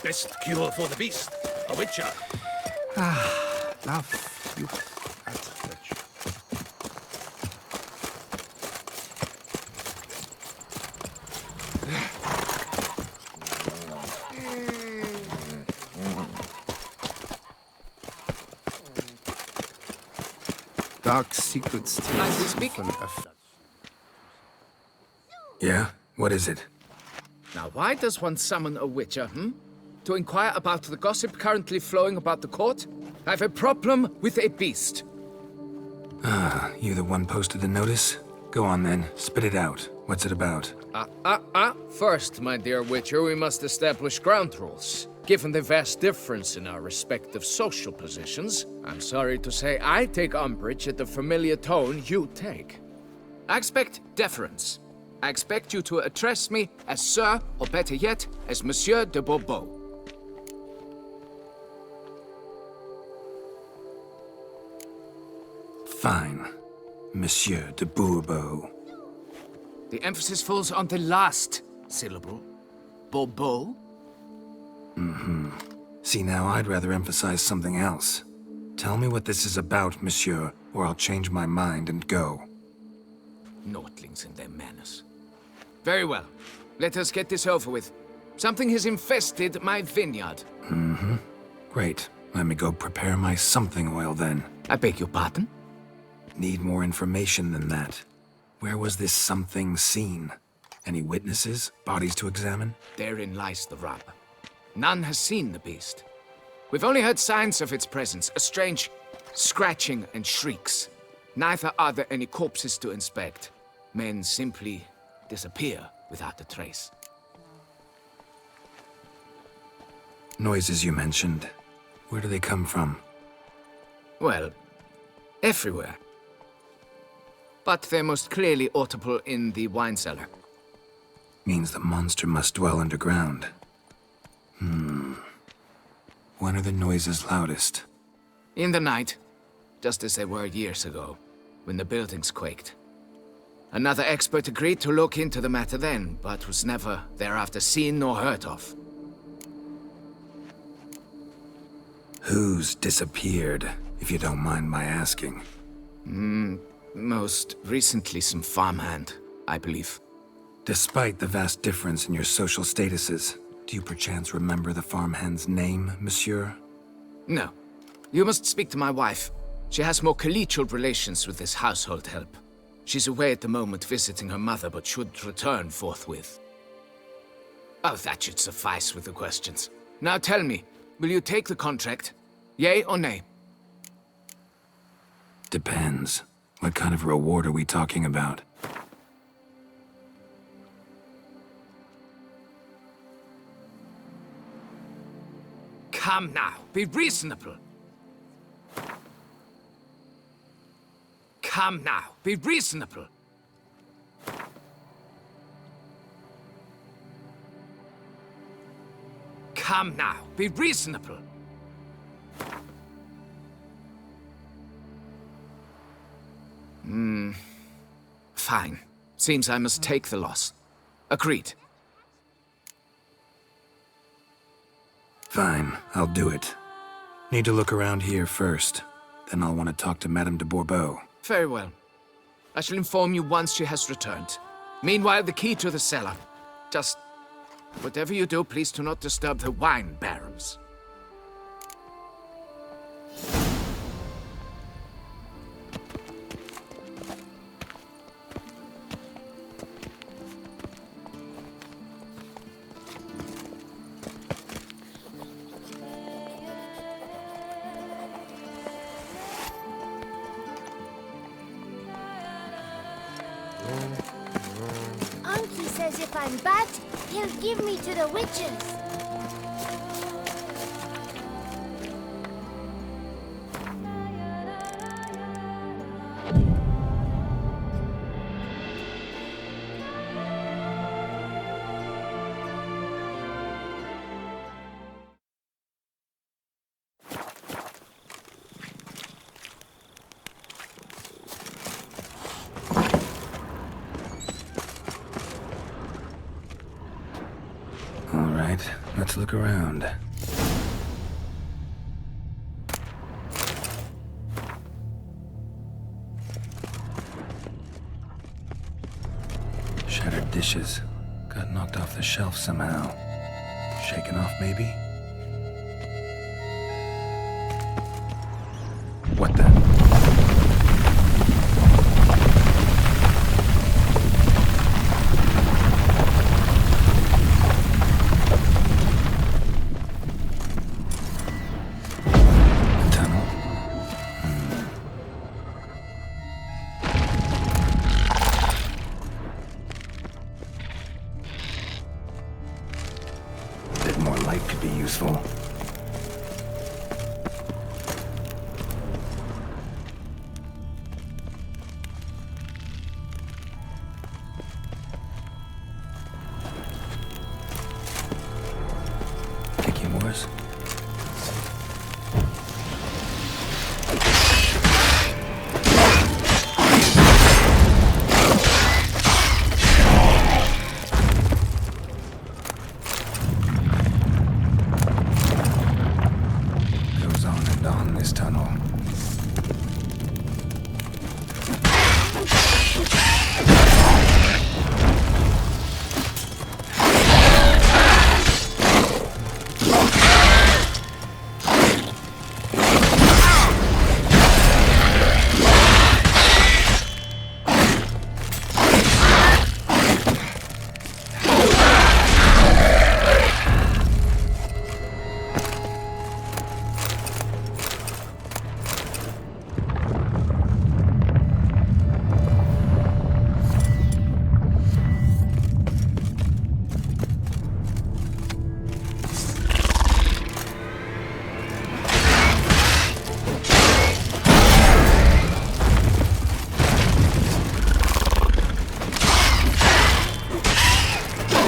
Best cure for the beast. A witcher. Love, you fat wretch. Dark secrets. Might we speak? Yeah? What is it? Now, why does one summon a witcher, To inquire about the gossip currently flowing about the court? I have a problem with a beast. You the one posted the notice? Go on then, spit it out. What's it about? First, my dear witcher, we must establish ground rules. Given the vast difference in our respective social positions, I'm sorry to say I take umbrage at the familiar tone you take. I expect deference. I expect you to address me as Sir, or better yet, as Monsieur de Bourbeau. Fine. Monsieur de Bourbeau. The emphasis falls on the last syllable. Bourbeau? See, now I'd rather emphasize something else. Tell me what this is about, monsieur, or I'll change my mind and go. Naughtlings and their manners. Very well. Let us get this over with. Something has infested my vineyard. Great. Let me go prepare my something oil then. I beg your pardon? Need more information than that. Where was this something seen? Any witnesses? Bodies to examine? Therein lies the rub. None has seen the beast. We've only heard signs of its presence, a strange scratching and shrieks. Neither are there any corpses to inspect. Men simply disappear without a trace. Noises you mentioned. Where do they come from? Well, everywhere. But they're most clearly audible in the wine cellar. Means the monster must dwell underground. When are the noises loudest? In the night, just as they were years ago, when the buildings quaked. Another expert agreed to look into the matter then, but was never thereafter seen nor heard of. Who's disappeared, if you don't mind my asking? Most recently some farmhand, I believe. Despite the vast difference in your social statuses, do you perchance remember the farmhand's name, monsieur? No. You must speak to my wife. She has more collegial relations with this household help. She's away at the moment visiting her mother, but should return forthwith. Oh, that should suffice with the questions. Now tell me, will you take the contract? Yea or nay? Depends. What kind of reward are we talking about? Come now, be reasonable. Come now, be reasonable. Come now, be reasonable. Fine. Seems I must take the loss. Agreed. Fine, I'll do it. Need to look around here first. Then I'll want to talk to Madame de Bourbeau. Very well. I shall inform you once she has returned. Meanwhile, the key to the cellar. Just... whatever you do, please do not disturb the wine barrels. Unky says if I'm bad, he'll give me to the witches. All right. Let's look around. Shattered dishes. Got knocked off the shelf somehow. Shaken off, maybe? What the? Could be useful. Kicking Morris. Tunnel.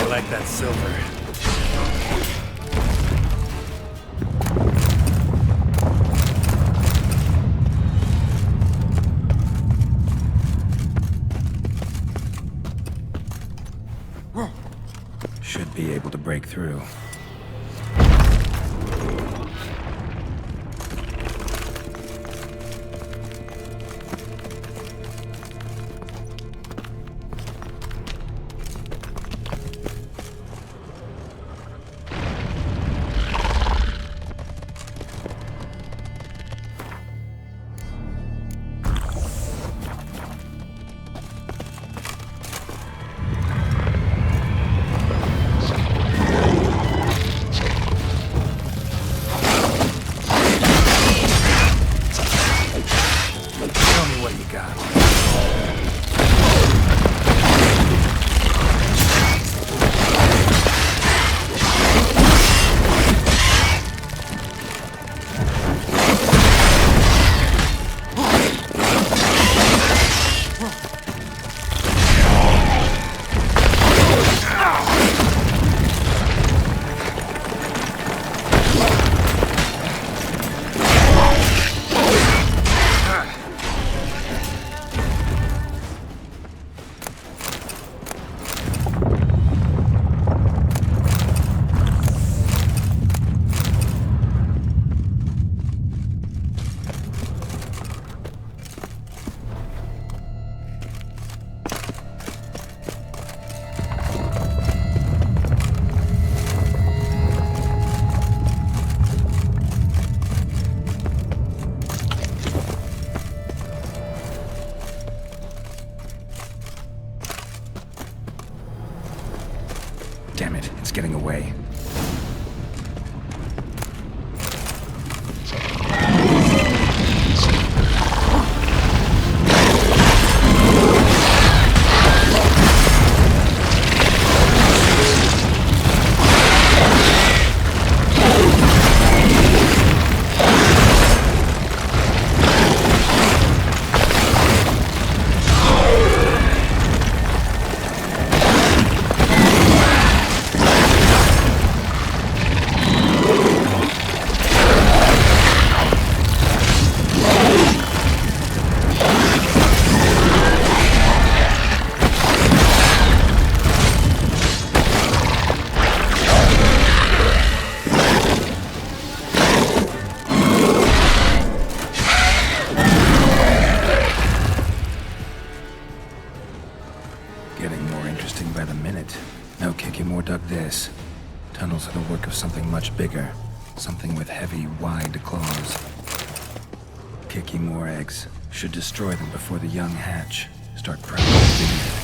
Like that silver. Should be able to break through. Tunnels are the work of something much bigger. Something with heavy, wide claws. Kicking more eggs. Should destroy them before the young hatch. Start prowling the vineyard.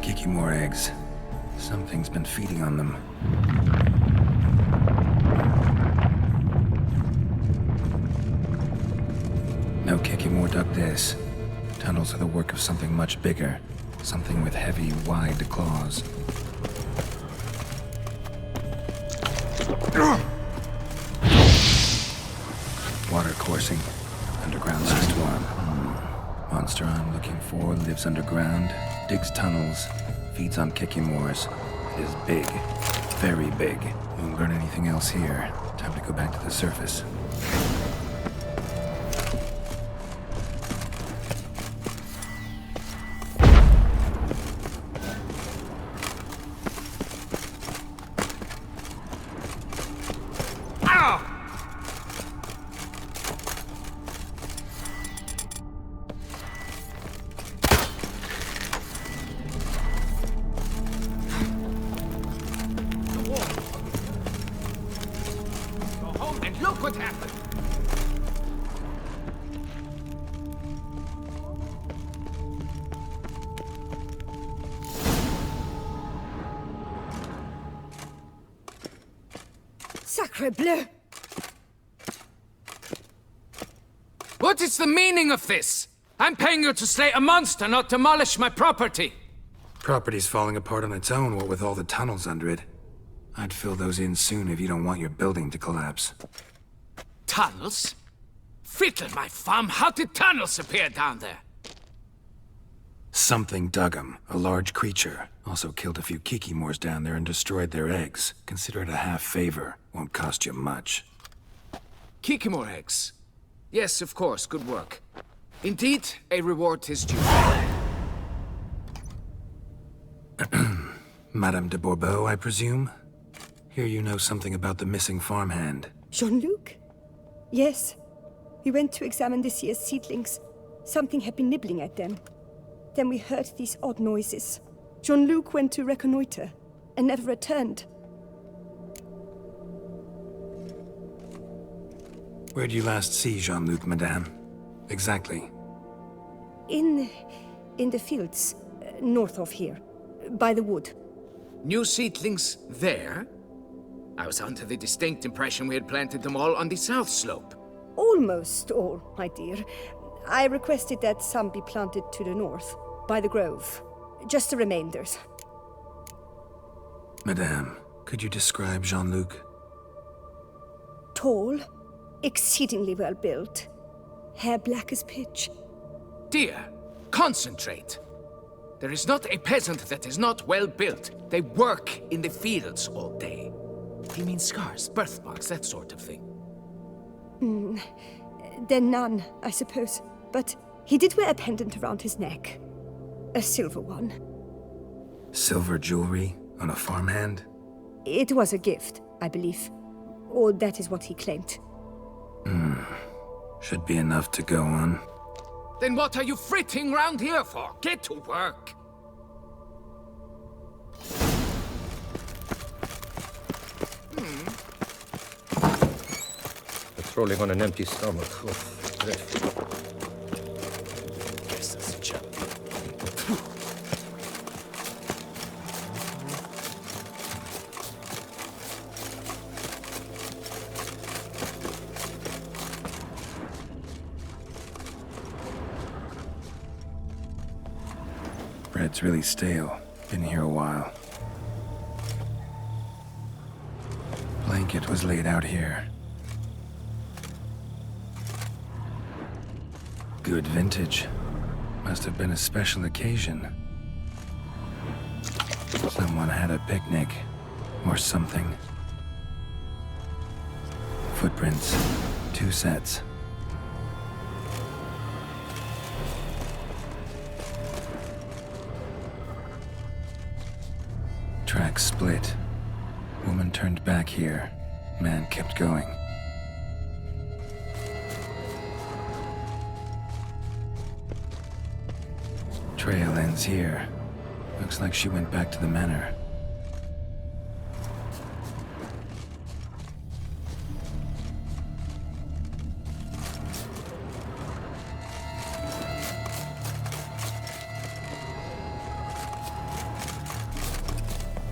Kicking more eggs. Something's been feeding on them. No kicking more duck this. Tunnels are the work of something much bigger. Something with heavy, wide claws. Water coursing. Underground storm. Monster I'm looking for lives underground, digs tunnels, feeds on Kikimores. It is big. Very big. Won't learn anything else here. Time to go back to the surface. Look what happened! Sacre bleu! What is the meaning of this? I'm paying you to slay a monster, not demolish my property! Property's falling apart on its own, what with all the tunnels under it. I'd fill those in soon if you don't want your building to collapse. Tunnels? Fiddle my farm, how did tunnels appear down there? Something dug 'em. A large creature. Also killed a few Kikimores down there and destroyed their eggs. Consider it a half favor. Won't cost you much. Kikimore eggs. Yes, of course, good work. Indeed, a reward is due. Madame de Bourbeau, I presume? Hear you know something about the missing farmhand. Jean-Luc? Yes. We went to examine this year's seedlings. Something had been nibbling at them. Then we heard these odd noises. Jean-Luc went to reconnoiter and never returned. Where'd you last see Jean-Luc, madame? Exactly. In the fields, north of here, by the wood. New seedlings there? I was under the distinct impression we had planted them all on the south slope. Almost all, my dear. I requested that some be planted to the north, by the grove. Just the remainders. Madame, could you describe Jean-Luc? Tall, exceedingly well built. Hair black as pitch. Dear, concentrate. There is not a peasant that is not well built. They work in the fields all day. You mean scars, birthmarks, that sort of thing? Then none, I suppose. But he did wear a pendant around his neck. A silver one. Silver jewelry on a farmhand? It was a gift, I believe. Or that is what he claimed. Should be enough to go on. Then what are you fritting round here for? Get to work! Patrolling on an empty stomach. Oh, dreadful. Guess that's a joke. Bread's really stale. Been here a while. Blanket was laid out here. Good vintage. Must have been a special occasion. Someone had a picnic. Or something. Footprints. 2 sets. Tracks split. Woman turned back here. Man kept going. Trail ends here. Looks like she went back to the manor.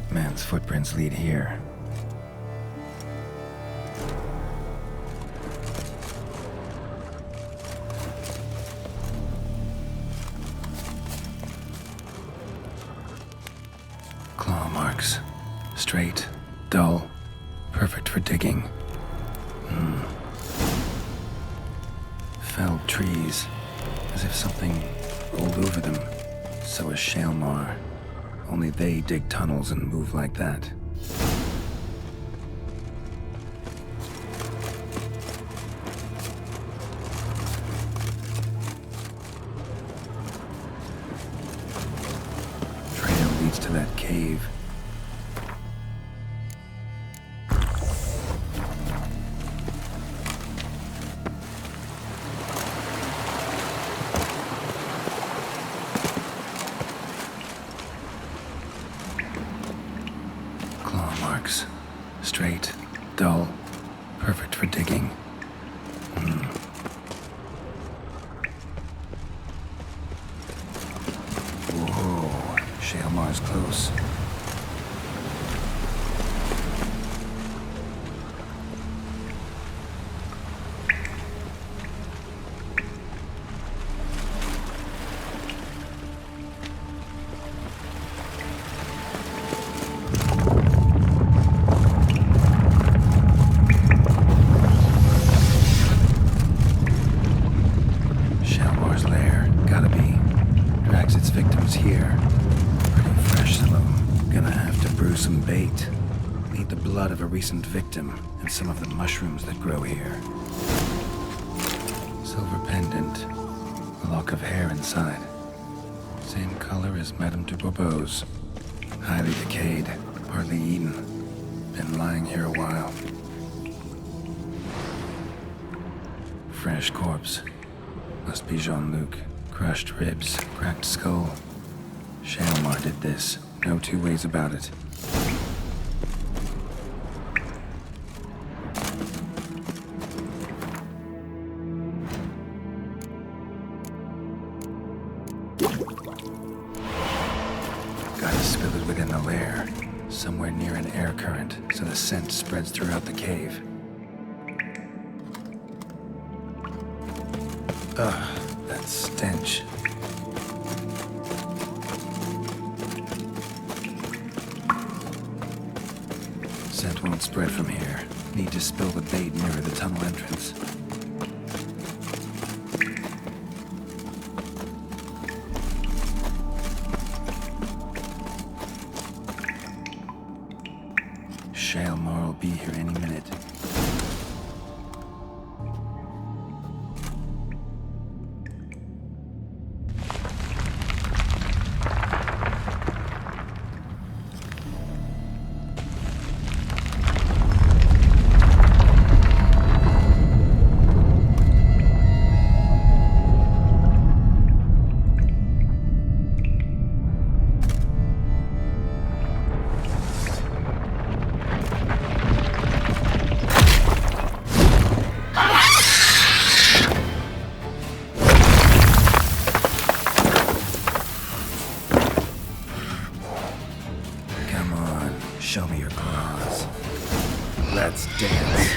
Man's footprints lead here. Claw marks. Straight, dull, perfect for digging. Felled trees, as if something rolled over them. So is Shaelmar. Only they dig tunnels and move like that. Trail leads to that cave. Straight, dull, perfect for digging. Whoa, Shaelmar's close. Here. Pretty fresh, though. Gonna have to brew some bait. Need the blood of a recent victim and some of the mushrooms that grow here. Silver pendant. A lock of hair inside. Same color as Madame de Bourbeau's. Highly decayed, partly eaten. Been lying here a while. Fresh corpse. Must be Jean-Luc. Crushed ribs, cracked skull. Shaelmar did this. No 2 ways about it. Gotta spill it within the lair. Somewhere near an air current, so the scent spreads throughout the cave. Ugh, that stench. Scent won't spread from here. Need to spill the bait nearer the tunnel entrance. Shaelmar will be here any minute. Show me your claws. Let's dance.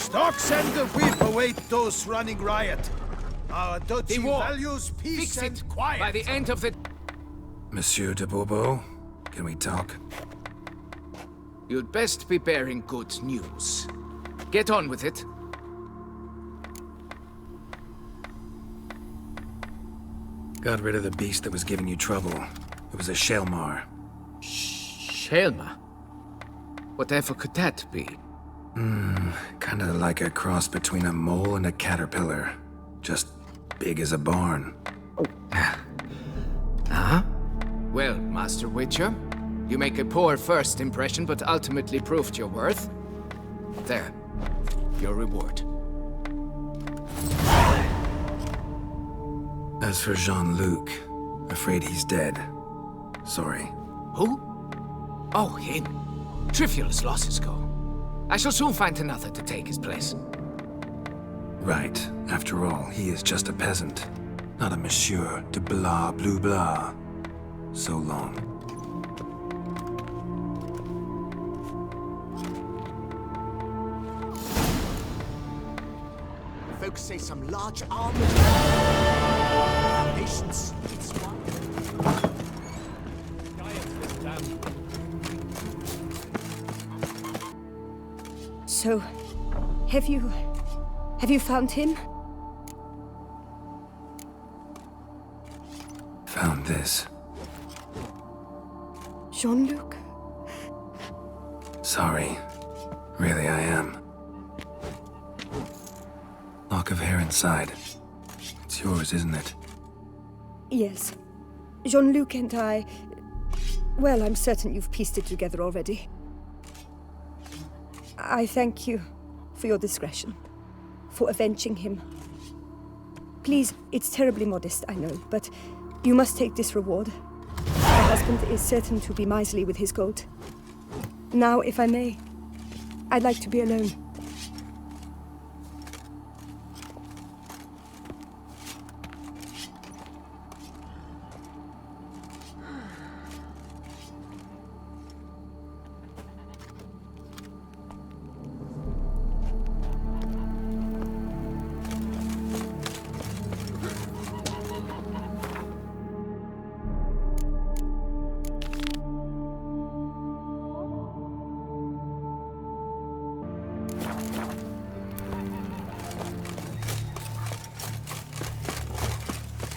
Stocks and the whip await those running riot. Our duchy war. values peace Fix and it quiet. by the end of the... Monsieur de Bourbeau, can we talk? You'd best be bearing good news. Get on with it. Got rid of the beast that was giving you trouble. It was a Shelmar. Shelma? Whatever could that be? Kinda like a cross between a mole and a caterpillar. Just big as a barn. Huh? Well, Master Witcher, you make a poor first impression, but ultimately proved your worth. There. Your reward. As for Jean-Luc, afraid he's dead. Sorry. Who? Oh, him. Trivial as losses go. I shall soon find another to take his place. Right. After all, he is just a peasant. Not a monsieur de blah blue blah. So long. Folks say some large armored nations. It's one. So, have you found him? Found this. Jean-Luc? Sorry. Really, I am. Lock of hair inside. It's yours, isn't it? Yes. Jean-Luc and I... Well, I'm certain you've pieced it together already. I thank you for your discretion, for avenging him. Please, it's terribly modest, I know, but you must take this reward. My husband is certain to be miserly with his gold. Now, if I may, I'd like to be alone.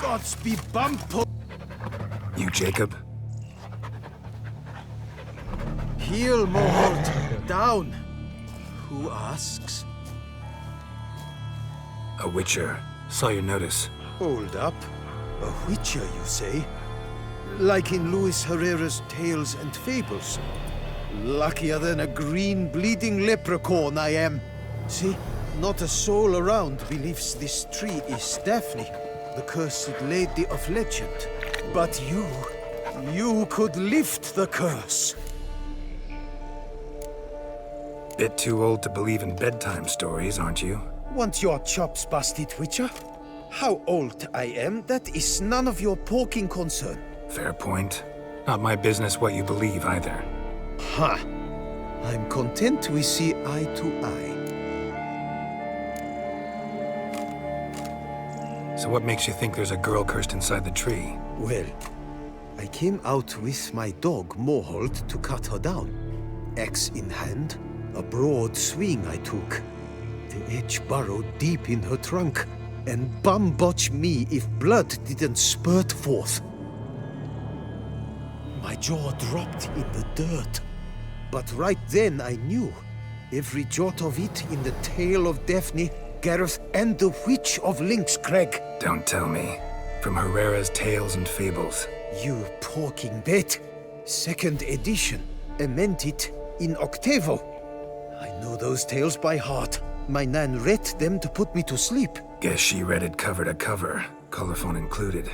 Gods be bumpo. You, Jacob? Heel, Moholt. Down. Who asks? A witcher. Saw your notice. Hold up. A witcher, you say? Like in Luis Herrera's Tales and Fables. Luckier than a green bleeding leprechaun I am. See, not a soul around believes this tree is Daphne, the cursed lady of legend. But you could lift the curse. Bit too old to believe in bedtime stories, aren't you? Want your chops busted, Witcher? How old I am, that is none of your poking concern. Fair point. Not my business what you believe either. Ha! I'm content we see eye to eye. So what makes you think there's a girl cursed inside the tree? Well, I came out with my dog, Moholt, to cut her down. Axe in hand, a broad swing I took. The edge burrowed deep in her trunk, and bum-botch me if blood didn't spurt forth. My jaw dropped in the dirt. But right then I knew. Every jot of it in the tale of Daphne, Gareth, and the Witch of Lynxcrag. Don't tell me. From Herrera's Tales and Fables. You porking bet. Second edition. Amended in octavo. I know those tales by heart. My nan read them to put me to sleep. Guess she read it cover to cover, colophon included.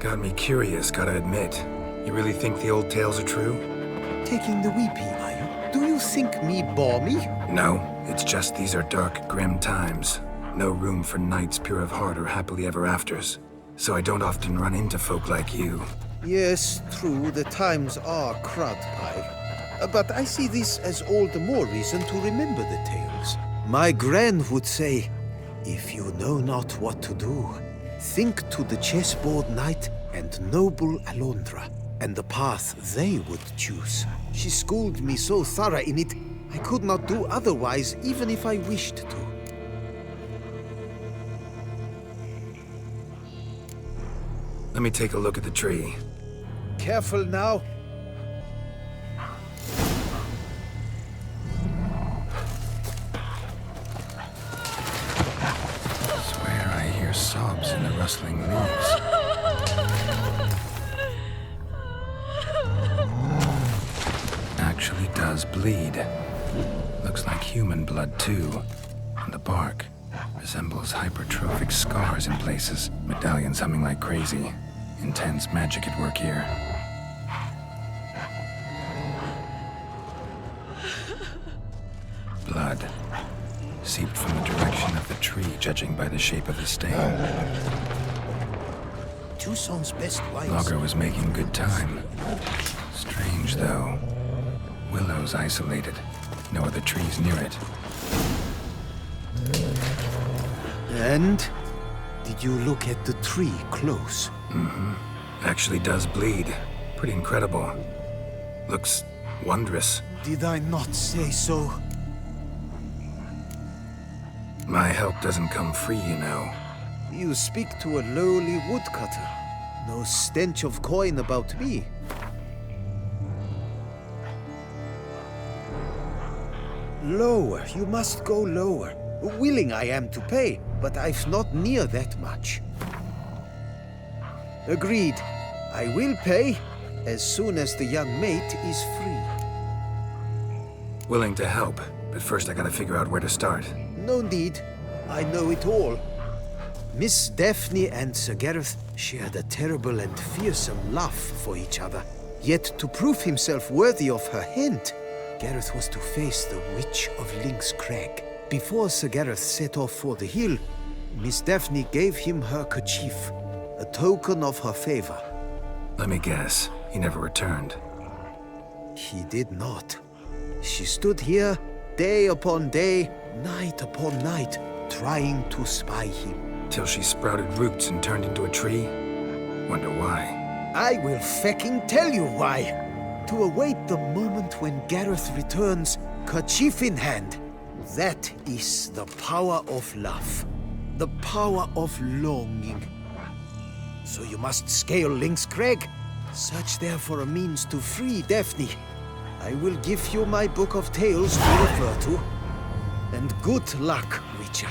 Got me curious, gotta admit. You really think the old tales are true? Taking the weepy, are you? Do you think me balmy? No, it's just these are dark, grim times. No room for knights pure of heart or happily ever afters. So I don't often run into folk like you. Yes, true, the times are crud pie. But I see this as all the more reason to remember the tales. My gran would say, if you know not what to do, think to the chessboard knight and noble Alondra, and the path they would choose. She schooled me so thorough in it, I could not do otherwise, even if I wished to. Let me take a look at the tree. Careful now. Swear I hear sobs in the rustling leaves. Actually does bleed. Looks like human blood too. And the bark resembles hypertrophic scars in places. Medallions humming like crazy. Intense magic at work here. Blood seeped from the direction of the tree, judging by the shape of the stain. Tucson's best wines. Logger was making good time. Strange, though. Willow's isolated. No other trees near it. And? Did you look at the tree close? Actually does bleed. Pretty incredible. Looks wondrous. Did I not say so? My help doesn't come free, you know. You speak to a lowly woodcutter. No stench of coin about me. Lower, you must go lower. Willing I am to pay, but I've not near that much. Agreed. I will pay as soon as the young mate is free. Willing to help, but first I gotta figure out where to start. No need. I know it all. Miss Daphne and Sir Gareth shared a terrible and fearsome love for each other. Yet to prove himself worthy of her hint, Gareth was to face the Witch of Lynx Crag. Before Sir Gareth set off for the hill, Miss Daphne gave him her kerchief, a token of her favor. Let me guess, he never returned. He did not. She stood here, day upon day, night upon night, trying to spy him. Till she sprouted roots and turned into a tree? Wonder why. I will fecking tell you why. To await the moment when Gareth returns, kerchief in hand. That is the power of love. The power of longing. So you must scale Lynx Crag. Search there for a means to free Daphne. I will give you my book of tales to refer to. And good luck, Witcher.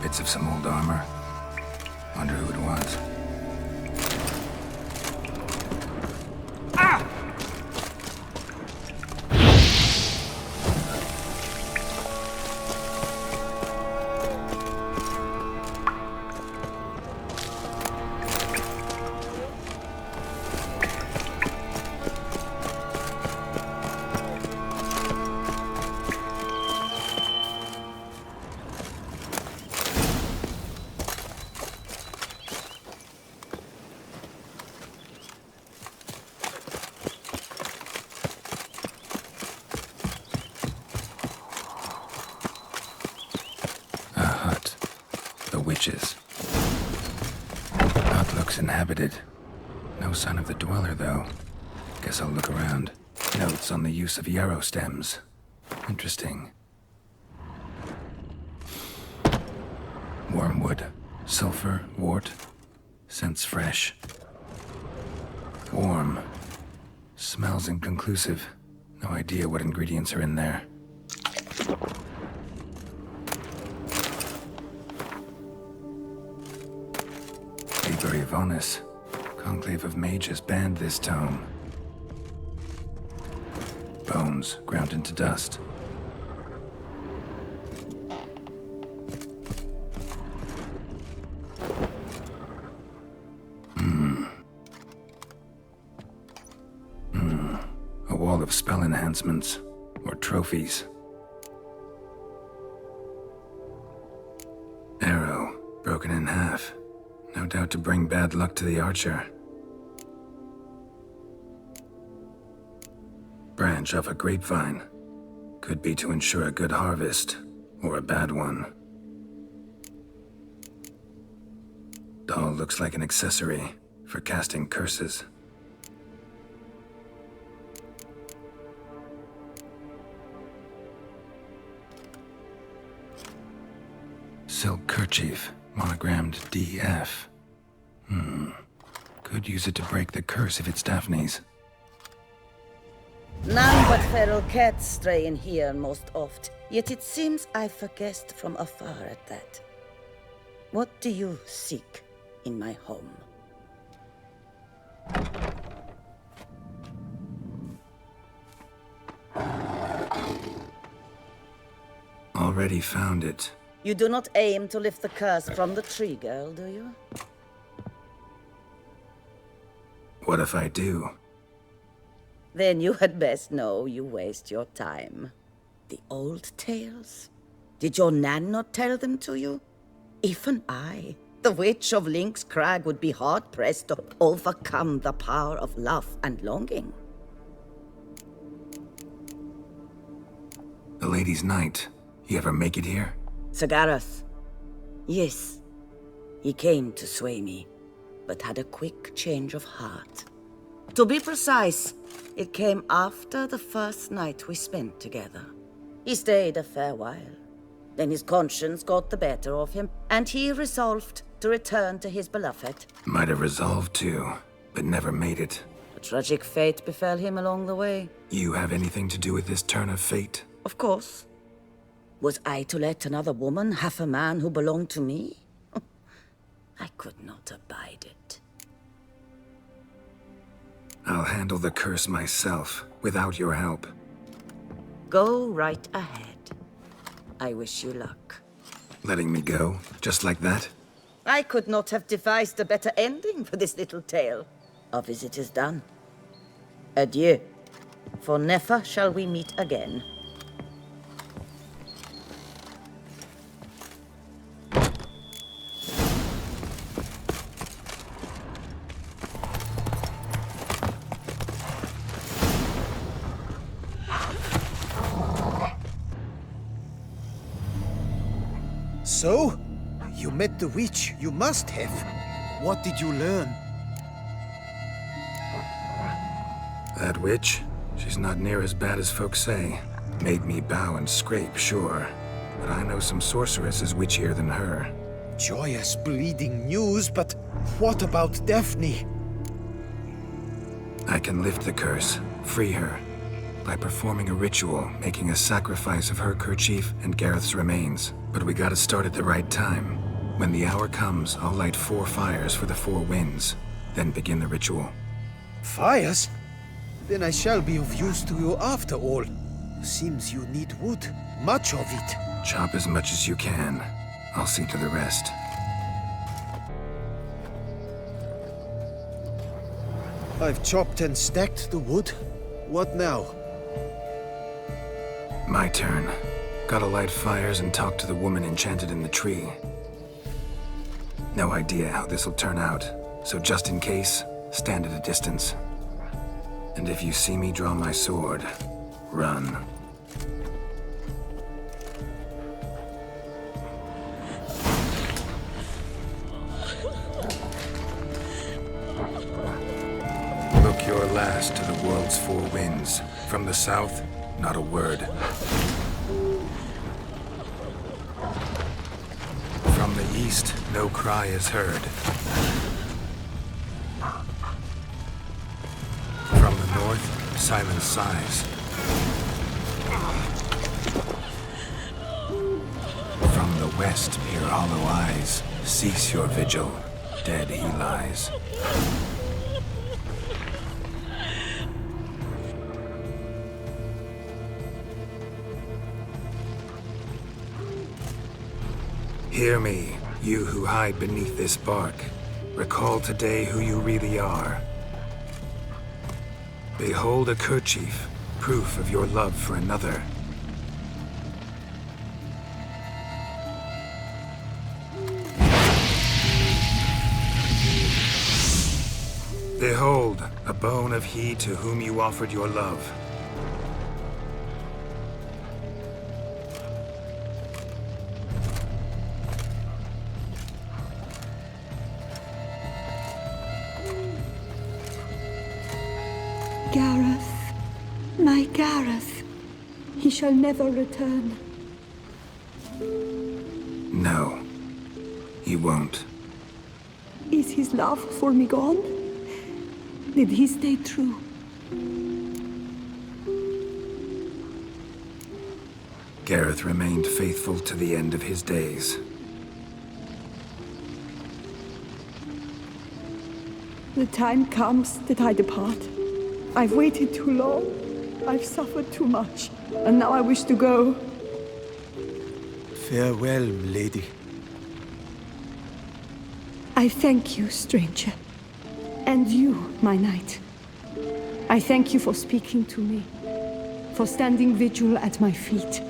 Bits of some old armor. Wonder who it was. Witches. Hut looks inhabited. No sign of the dweller, though. Guess I'll look around. Notes on the use of yarrow stems. Interesting. Wormwood. Sulfur. Wort. Scents fresh. Warm. Smells inconclusive. No idea what ingredients are in there. Library of Onus. Conclave of Mages banned this tome. Bones ground into dust. A wall of spell enhancements, or trophies. Arrow, broken in half. No doubt to bring bad luck to the archer. Branch of a grapevine. Could be to ensure a good harvest, or a bad one. Doll looks like an accessory for casting curses. Silk kerchief, monogrammed DF. Could use it to break the curse if it's Daphne's. None but feral cats stray in here most oft, yet it seems I've guessed from afar at that. What do you seek in my home? Already found it. You do not aim to lift the curse from the tree, girl, do you? What if I do? Then you had best know you waste your time. The old tales? Did your nan not tell them to you? Even I, the Witch of Link's Crag, would be hard-pressed to overcome the power of love and longing. The Lady's Knight. You ever make it here? Sagarath. Yes. He came to sway me, but had a quick change of heart. To be precise, it came after the first night we spent together. He stayed a fair while. Then his conscience got the better of him, and he resolved to return to his beloved. Might have resolved to, but never made it. A tragic fate befell him along the way. You have anything to do with this turn of fate? Of course. Was I to let another woman have a man who belonged to me? I could not abide it. I'll handle the curse myself, without your help. Go right ahead. I wish you luck. Letting me go, just like that? I could not have devised a better ending for this little tale. Our visit is done. Adieu. For never shall we meet again. So? You met the witch. You must have. What did you learn? That witch? She's not near as bad as folks say. Made me bow and scrape, sure. But I know some sorceresses witchier than her. Joyous bleeding news, but what about Daphne? I can lift the curse, free her. by performing a ritual, making a sacrifice of her kerchief and Gareth's remains. But we gotta start at the right time. When the hour comes, I'll light 4 fires for the 4 winds, then begin the ritual. Fires? Then I shall be of use to you after all. Seems you need wood. Much of it. Chop as much as you can. I'll see to the rest. I've chopped and stacked the wood. What now? My turn. Gotta light fires and talk to the woman enchanted in the tree. No idea how this'll turn out, so just in case, stand at a distance. And if you see me draw my sword, run. Look your last to the world's 4 winds. From the south, not a word. From the east, no cry is heard. From the north, silence sighs. From the west, hear hollow eyes. Cease your vigil. Dead he lies. Hear me, you who hide beneath this bark. Recall today who you really are. Behold a kerchief, proof of your love for another. Behold, a bone of he to whom you offered your love. Gareth, my Gareth, he shall never return. No, he won't. Is his love for me gone? Did he stay true? Gareth remained faithful to the end of his days. The time comes that I depart. I've waited too long. I've suffered too much. And now I wish to go. Farewell, lady. I thank you, stranger. And you, my knight. I thank you for speaking to me. For standing vigil at my feet.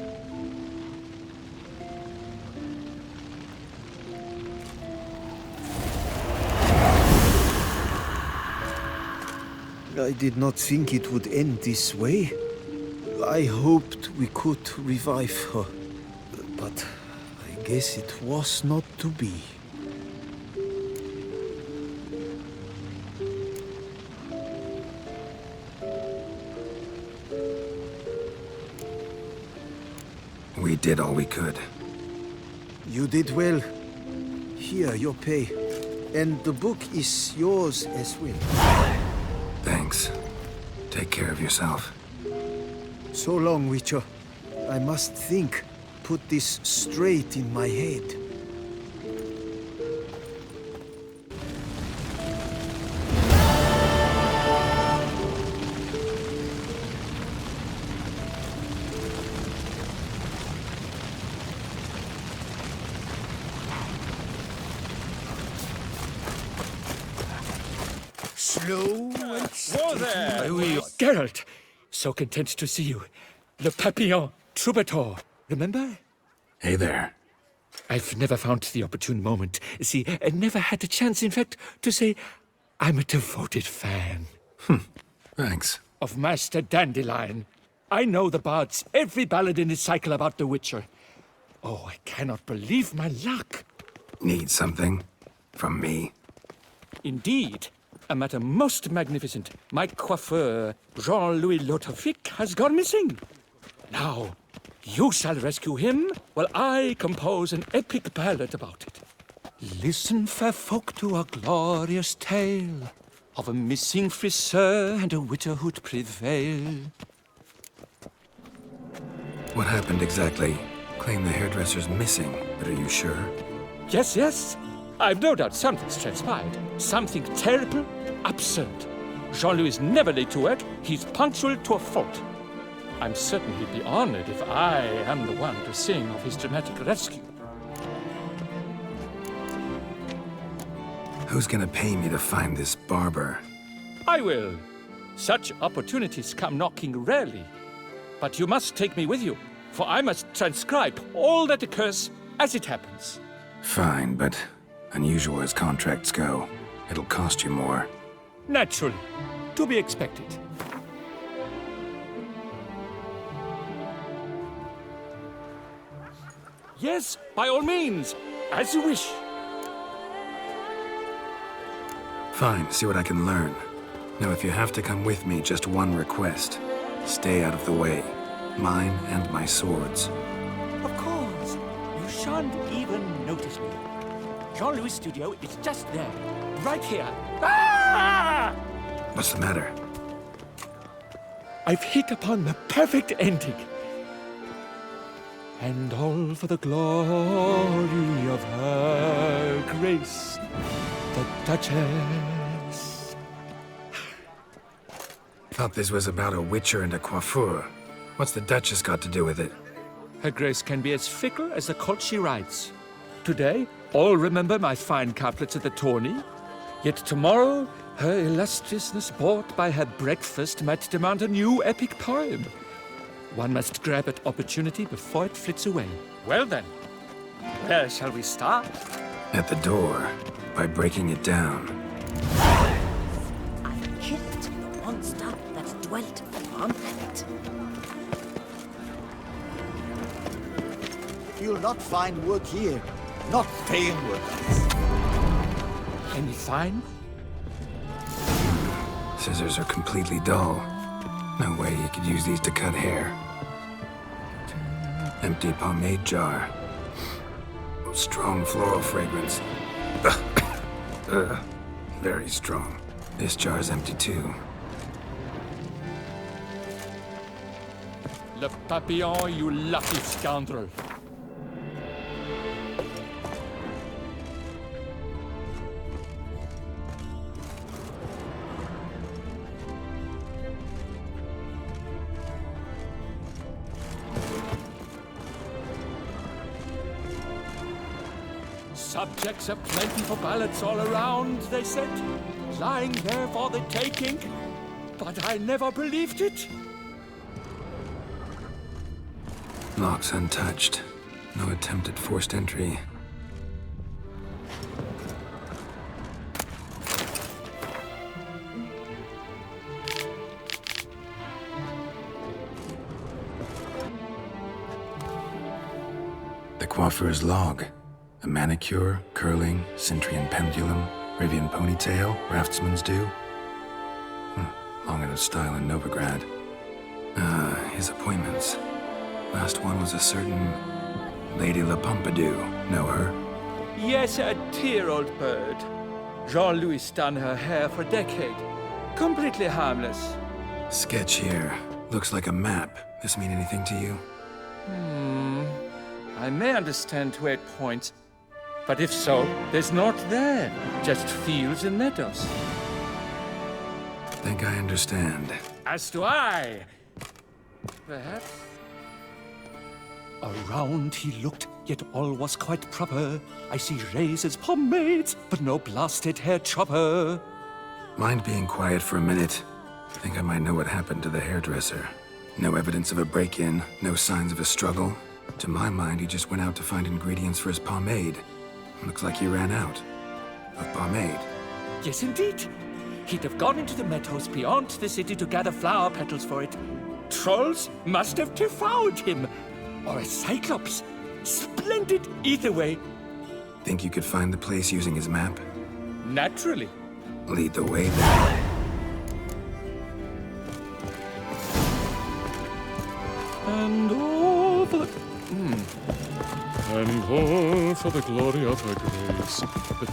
I did not think it would end this way. I hoped we could revive her. But I guess it was not to be. We did all we could. You did well. Here, your pay. And the book is yours as well. Thanks. Take care of yourself. So long, Witcher. I must think. Put this straight in my head. Slow and steady. Geralt! So content to see you. Le Papillon, troubadour. Remember? Hey there. I've never found the opportune moment. See, I never had the chance, in fact, to say I'm a devoted fan. Thanks. Of Master Dandelion. I know the bards, every ballad in his cycle about the Witcher. Oh, I cannot believe my luck. Need something? From me? Indeed. A matter most magnificent. My coiffeur, Jean-Louis Lotovic, has gone missing. Now, you shall rescue him, while I compose an epic ballad about it. Listen, fair folk, to a glorious tale of a missing friseur and a widowhood prevail. What happened exactly? Claim the hairdresser's missing, but are you sure? Yes, yes. I've no doubt something's transpired. Something terrible, absurd. Jean-Louis is never late to work. He's punctual to a fault. I'm certain he'd be honored if I am the one to sing of his dramatic rescue. Who's gonna pay me to find this barber? I will. Such opportunities come knocking rarely. But you must take me with you, for I must transcribe all that occurs as it happens. Fine, but unusual as contracts go, it'll cost you more. Naturally. To be expected. Yes, by all means. As you wish. Fine, see what I can learn. Now, if you have to come with me, just one request. Stay out of the way. Mine and my swords. Of course. You shan't even notice me. Jean-Louis' studio is just there. Right here. Ah! What's the matter? I've hit upon the perfect ending. And all for the glory of her grace, the Duchess. Thought this was about a witcher and a coiffeur. What's the Duchess got to do with it? Her grace can be as fickle as the colt she rides. Today, all remember my fine couplets at the tourney. Yet tomorrow, her illustriousness bought by her breakfast might demand a new epic poem. One must grab at opportunity before it flits away. Well then, where shall we start? At the door, by breaking it down. I killed the monster that dwelt upon it. You'll not find work here. Not paying workers. Any fine? Scissors are completely dull. No way you could use these to cut hair. Empty pomade jar. Strong floral fragrance. Very strong. This jar's empty too. Le Papillon, you lucky scoundrel. Subjects aplenty for ballots all around, they said, lying there for the taking. But I never believed it. Locks untouched. No attempt at forced entry. The coiffeur's log. A manicure, curling, Cintrian pendulum, Rivian ponytail, raftsman's due. Long out of style in Novigrad. His appointments. Last one was a certain Lady La Pompadour. Know her? Yes, a dear old bird. Jean-Louis done her hair for a decade. Completely harmless. Sketch here. Looks like a map. This mean anything to you? I may understand where it points, but if so, there's naught there. Just fields and meadows. Think I understand. As do I. Perhaps. Around he looked, yet all was quite proper. I see razors, pomades, but no blasted hair chopper. Mind being quiet for a minute? Think I might know what happened to the hairdresser. No evidence of a break-in, no signs of a struggle. To my mind, he just went out to find ingredients for his pomade. Looks like he ran out of pomade. Yes, indeed. He'd have gone into the meadows beyond the city to gather flower petals for it. Trolls must have devoured him. Or a cyclops. Splendid either way. Think you could find the place using his map? Naturally. Lead the way then. And all for the... And all for the glory of her grace. The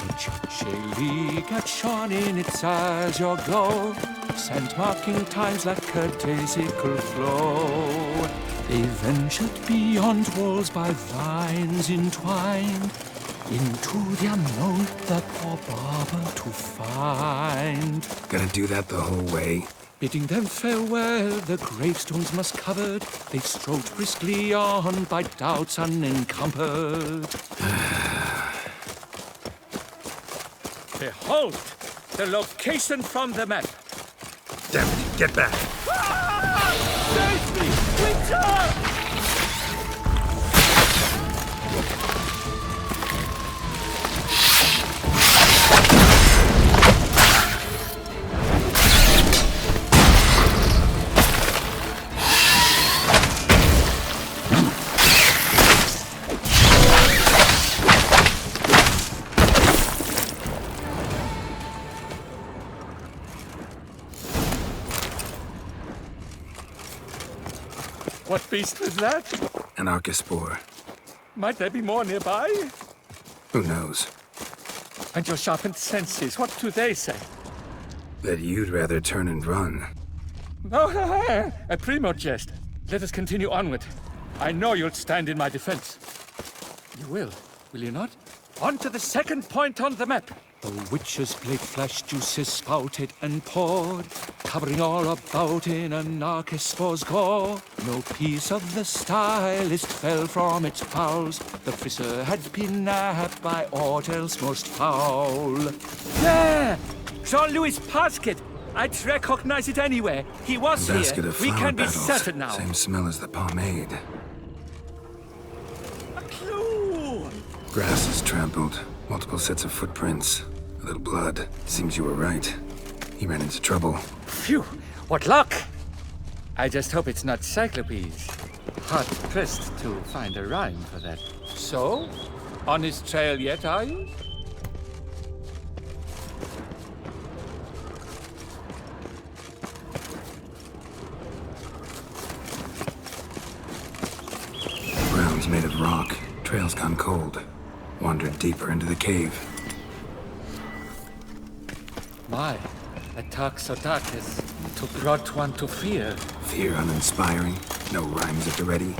Ciri had shone in its azure glow, scent marking times like a daisical flow. They ventured beyond walls by vines entwined, into the unknown the poor barber to find. Gotta do that the whole way? Bidding them farewell, the gravestones must covered, they strode briskly on by doubts unencumbered. Behold, the location from the map. Damn it, get back! Save me! Witcher! What beast was that? An archispore. Might there be more nearby? Who knows? And your sharpened senses, what do they say? That you'd rather turn and run. Oh, a primo jest. Let us continue onward. I know you'll stand in my defense. You will you not? On to the second point on the map. The witch's blade flash juices spouted and poured, covering all about in an archispore's gore. No piece of the stylist fell from its bowels. The frisser had been nabbed by aught else most foul. There! Jean-Louis' basket! I'd recognize it anywhere. He was here. Basket of We flower can be petals. certain now. Same smell as the pomade. A clue! Grass is trampled. Multiple sets of footprints. A little blood. Seems you were right. He ran into trouble. Phew! What luck! I just hope it's not Cyclopes. Hard pressed to find a rhyme for that. So? On his trail yet, are you? Ground's made of rock. Trail's gone cold. Wandered deeper into the cave. My, a talk so darkest to brought one to fear. Fear uninspiring. No rhymes at the ready.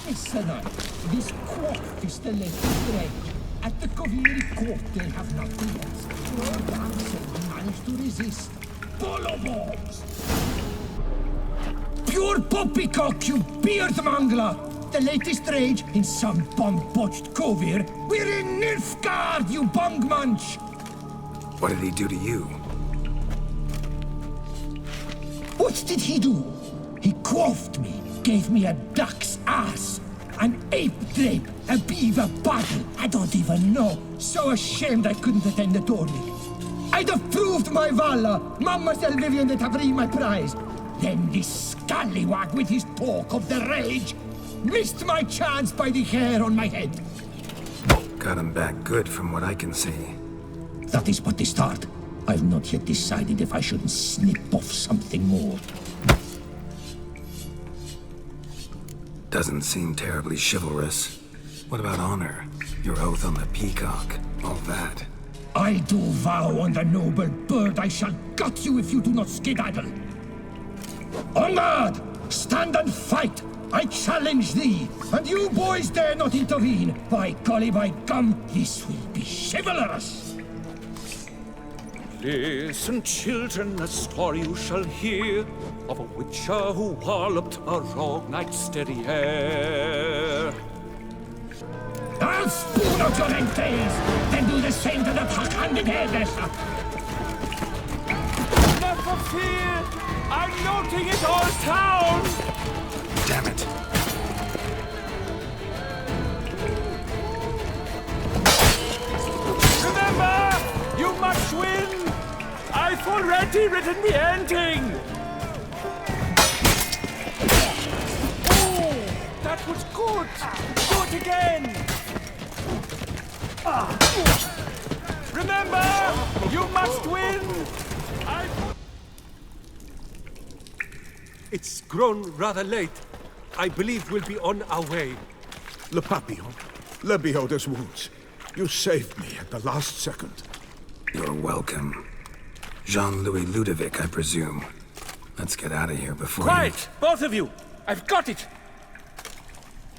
Listener, this quaff is the latest bread. At the Coviri court, they have nothing else. Your dancer managed to resist. Bollowballs! Pure poppycock, you beard mangler! The latest rage in some bum-botched Kovir. We're in Nilfgaard, you bungmunch! What did he do to you? What did he do? He quaffed me, gave me a duck's ass, an ape drape, a beaver bottle. I don't even know. So ashamed I couldn't attend the tourney. I'd have proved my valor, Mademoiselle Vivian de Tavry my prize. Then this scallywag with his talk of the rage missed my chance by the hair on my head. Got him back good from what I can see. That is but the start. I've not yet decided if I shouldn't snip off something more. Doesn't seem terribly chivalrous. What about honor? Your oath on the peacock? All that? I do vow on the noble bird I shall gut you if you do not skedaddle. On guard! Stand and fight! I challenge thee! And you boys dare not intervene! By golly, by gum, this will be chivalrous! Listen, children, a story you shall hear of a witcher who walloped a rogue knight's derriere. I'll spoon out your entrails, then do the same to the tuck-handed hairdresser! Never fear! I'm noting it all down! Damn it. Remember! You must win! I've already written the ending! Oh! That was good! Good again! Remember! You must win! It's grown rather late. I believe we'll be on our way. Le Papillon, Le Beholder's wounds. You saved me at the last second. You're welcome. Jean-Louis Ludovic, I presume. Let's get out of here before Quiet! Both of you! I've got it!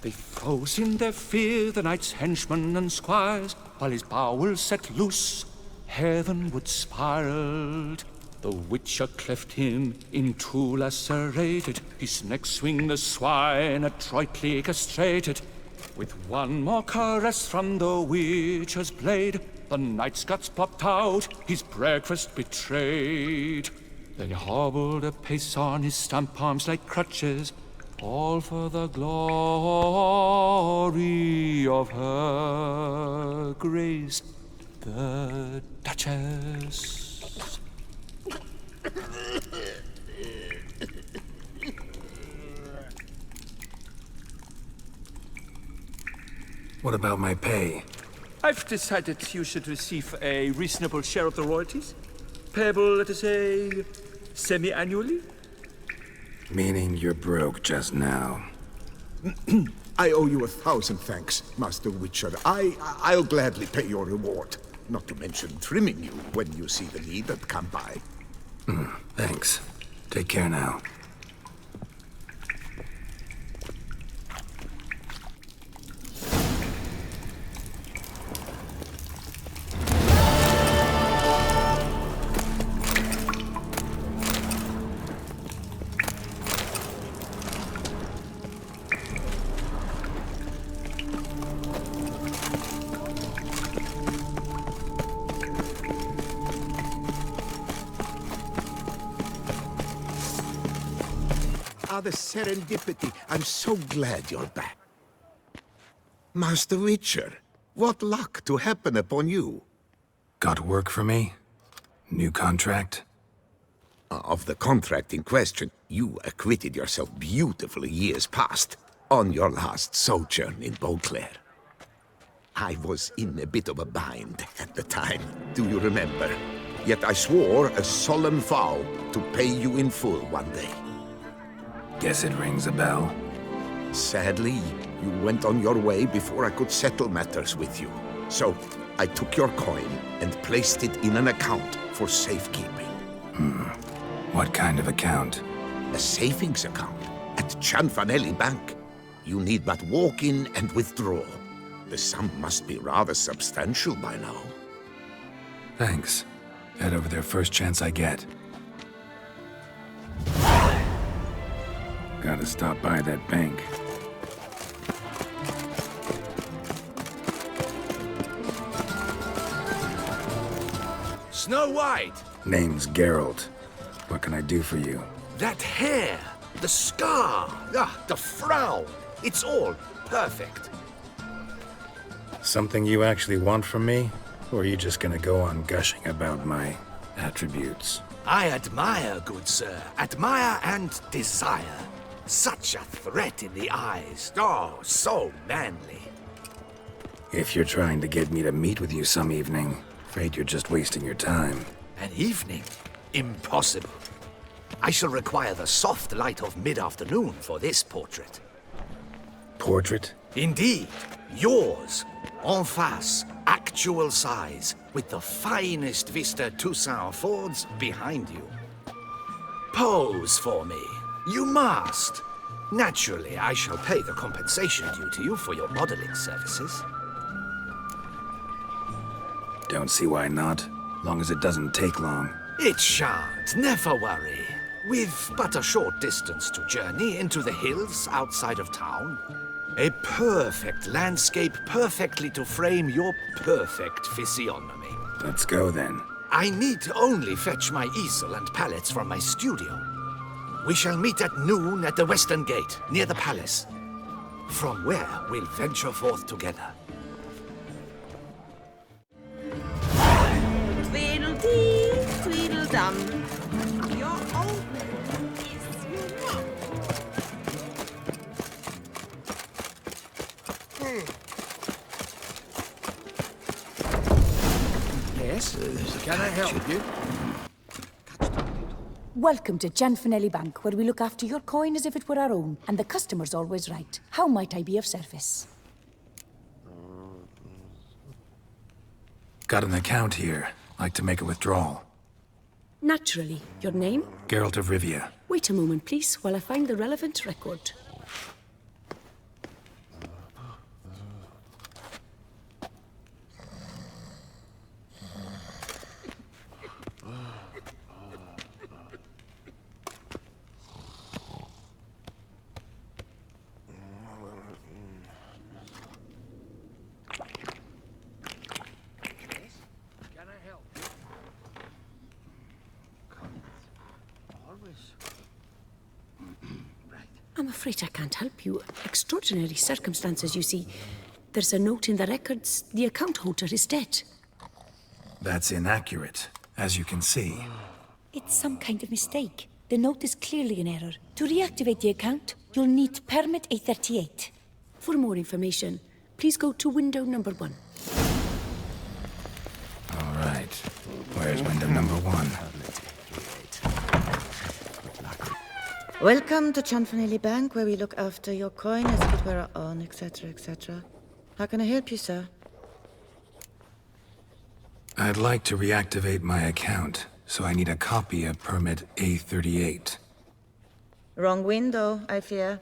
They froze in their fear, the knight's henchmen and squires, while his bowels set loose, heavenward spiraled. The Witcher cleft him in two lacerated, his neck swing the swine adroitly castrated. With one more caress from the Witcher's blade, the knight's guts popped out, his breakfast betrayed. Then he hobbled a pace on his stump arms like crutches, all for the glory of her grace, the Duchess. What about my pay? I've decided you should receive a reasonable share of the royalties. Payable, let us say, semi-annually? Meaning you're broke just now. I owe you 1,000 thanks, Master Witcher. I'll gladly pay your reward. Not to mention trimming you when you see the need that come by. Thanks. Take care now. The serendipity. I'm so glad you're back. Master Witcher, what luck to happen upon you. Got work for me? New contract? Of the contract in question, you acquitted yourself beautifully years past, on your last sojourn in Beauclair. I was in a bit of a bind at the time, do you remember? Yet I swore a solemn vow to pay you in full one day. Guess it rings a bell. Sadly, you went on your way before I could settle matters with you. So, I took your coin and placed it in an account for safekeeping. What kind of account? A savings account at Cianfanelli Bank. You need but walk in and withdraw. The sum must be rather substantial by now. Thanks. Head over there first chance I get. Gotta stop by that bank. Snow White! Name's Geralt. What can I do for you? That hair! The scar! The frown! It's all perfect. Something you actually want from me? Or are you just gonna go on gushing about my attributes? I admire, good sir. Admire and desire. Such a threat in the eyes. Oh, so manly. If you're trying to get me to meet with you some evening, afraid you're just wasting your time. An evening? Impossible. I shall require the soft light of mid-afternoon for this portrait. Portrait? Indeed. Yours. En face. Actual size. With the finest vista Toussaint affords behind you. Pose for me. You must. Naturally, I shall pay the compensation due to you for your modeling services. Don't see why not. Long as it doesn't take long. It shan't. Never worry. We've but a short distance to journey into the hills outside of town. A perfect landscape perfectly to frame your perfect physiognomy. Let's go then. I need only fetch my easel and palettes from my studio. We shall meet at noon at the western gate, near the palace. From where we'll venture forth together. Tweedledee, tweedledum. Your old man is your mom. Yes? Can I help you? Welcome to Gianfinelli Bank, where we look after your coin as if it were our own, and the customer's always right. How might I be of service? Got an account here. Like to make a withdrawal. Naturally. Your name? Geralt of Rivia. Wait a moment, please, while I find the relevant record. I'm afraid I can't help you. Extraordinary circumstances, you see. There's a note in the records. The account holder is dead. That's inaccurate, as you can see. It's some kind of mistake. The note is clearly an error. To reactivate the account, you'll need permit A38. For more information, please go to window number 1. All right. Where's window number 1? Welcome to Gianfinelli Bank, where we look after your coin as if it were our own, etc., etc. How can I help you, sir? I'd like to reactivate my account, so I need a copy of permit A38. Wrong window, I fear.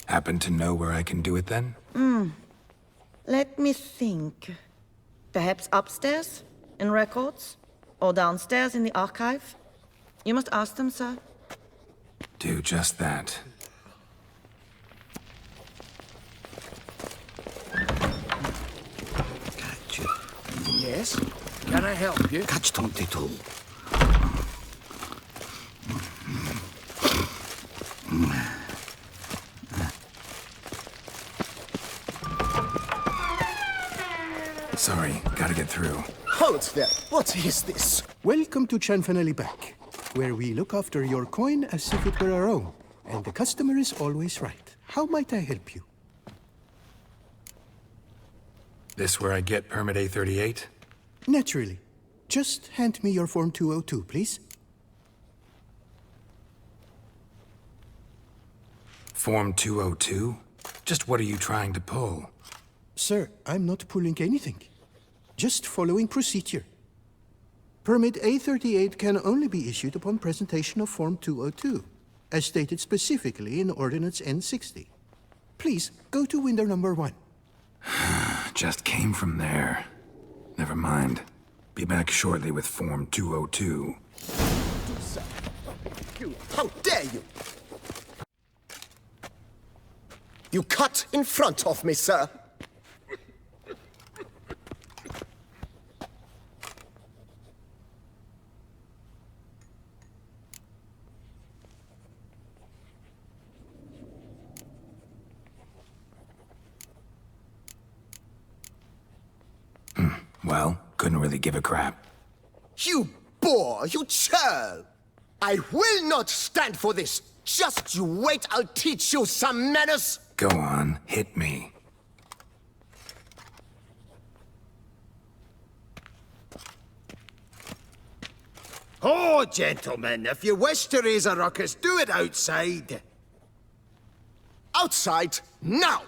Happen to know where I can do it then? Let me think. Perhaps upstairs, in records? Or downstairs in the archive? You must ask them, sir. Do just that. Yes? Can I help you? Catch ton title. Sorry, gotta get through. Hold there. What is this? Welcome to Gianfinelli Bank, where we look after your coin as if it were our own, and the customer is always right. How might I help you? This where I get permit A38? Naturally. Just hand me your Form 202, please. Form 202? Just what are you trying to pull? Sir, I'm not pulling anything. Just following procedure. Permit A38 can only be issued upon presentation of Form 202, as stated specifically in Ordinance N60. Please, go to window number 1. Just came from there. Never mind. Be back shortly with Form 202. How dare you! You cut in front of me, sir! Well, couldn't really give a crap. You boor! You churl! I will not stand for this! Just you wait, I'll teach you some manners! Go on, hit me. Oh, gentlemen, if you wish to raise a ruckus, do it outside. Outside, now!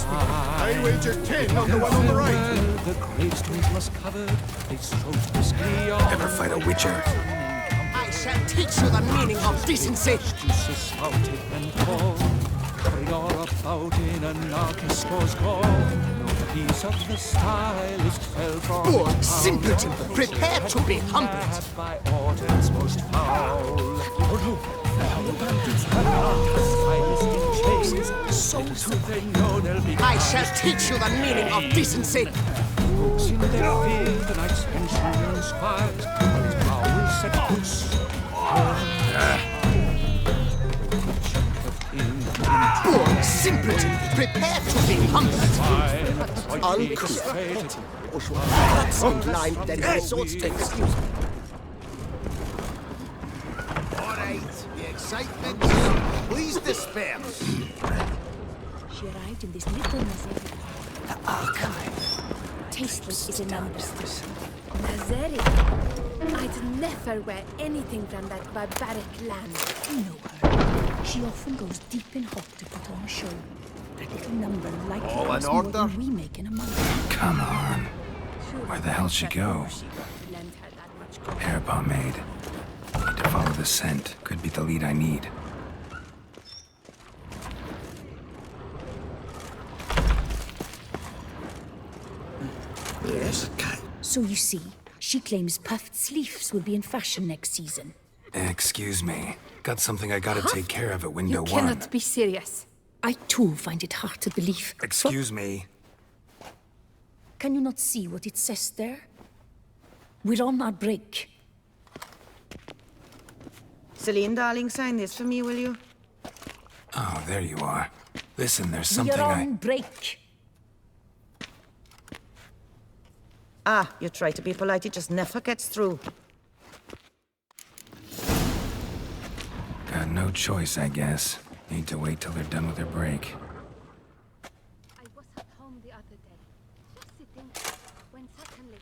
I wager 10 on the one on the right. The gravestones must cover. They strode briskly on. Ever fight a witcher? I shall teach you the meaning of decency! Justice spouted and tall. Carried all about in anarchist's call. No piece of the stylist fell from Poor its simpleton, pound. prepare to be humbled! By orders most foul. I shall teach you the meaning of decency! Folks in their field, the night's pension inspires. On his brow will set loose. Poor simpleton, prepare to be humbled. Uncouth. Cuts and blind, then my swords take. Excuse me. Alright, the excitement, please disperse. She arrived in this little Nazeri. The archive. Tasteless is a number. Nazeri? I'd never wear anything from that barbaric land. You know her. She often goes deep in hot to put on a show. That little number likely All in costs more order? than we make in a month. Come on. Where the hell'd she go? Hair pomade. Need to follow the scent. Could be the lead I need. Yes? So you see, she claims puffed sleeves will be in fashion next season. Excuse me. Got something I gotta take care of at window You one. cannot be serious. I too find it hard to believe. Excuse me. Can you not see what it says there? We're on our break. Celine, darling, sign this for me, will you? Oh, there you are. Listen, there's something We're on break. Ah, you try to be polite, it just never gets through. Got no choice, I guess. Need to wait till they're done with their break. I was at home the other day, just sitting, when suddenly,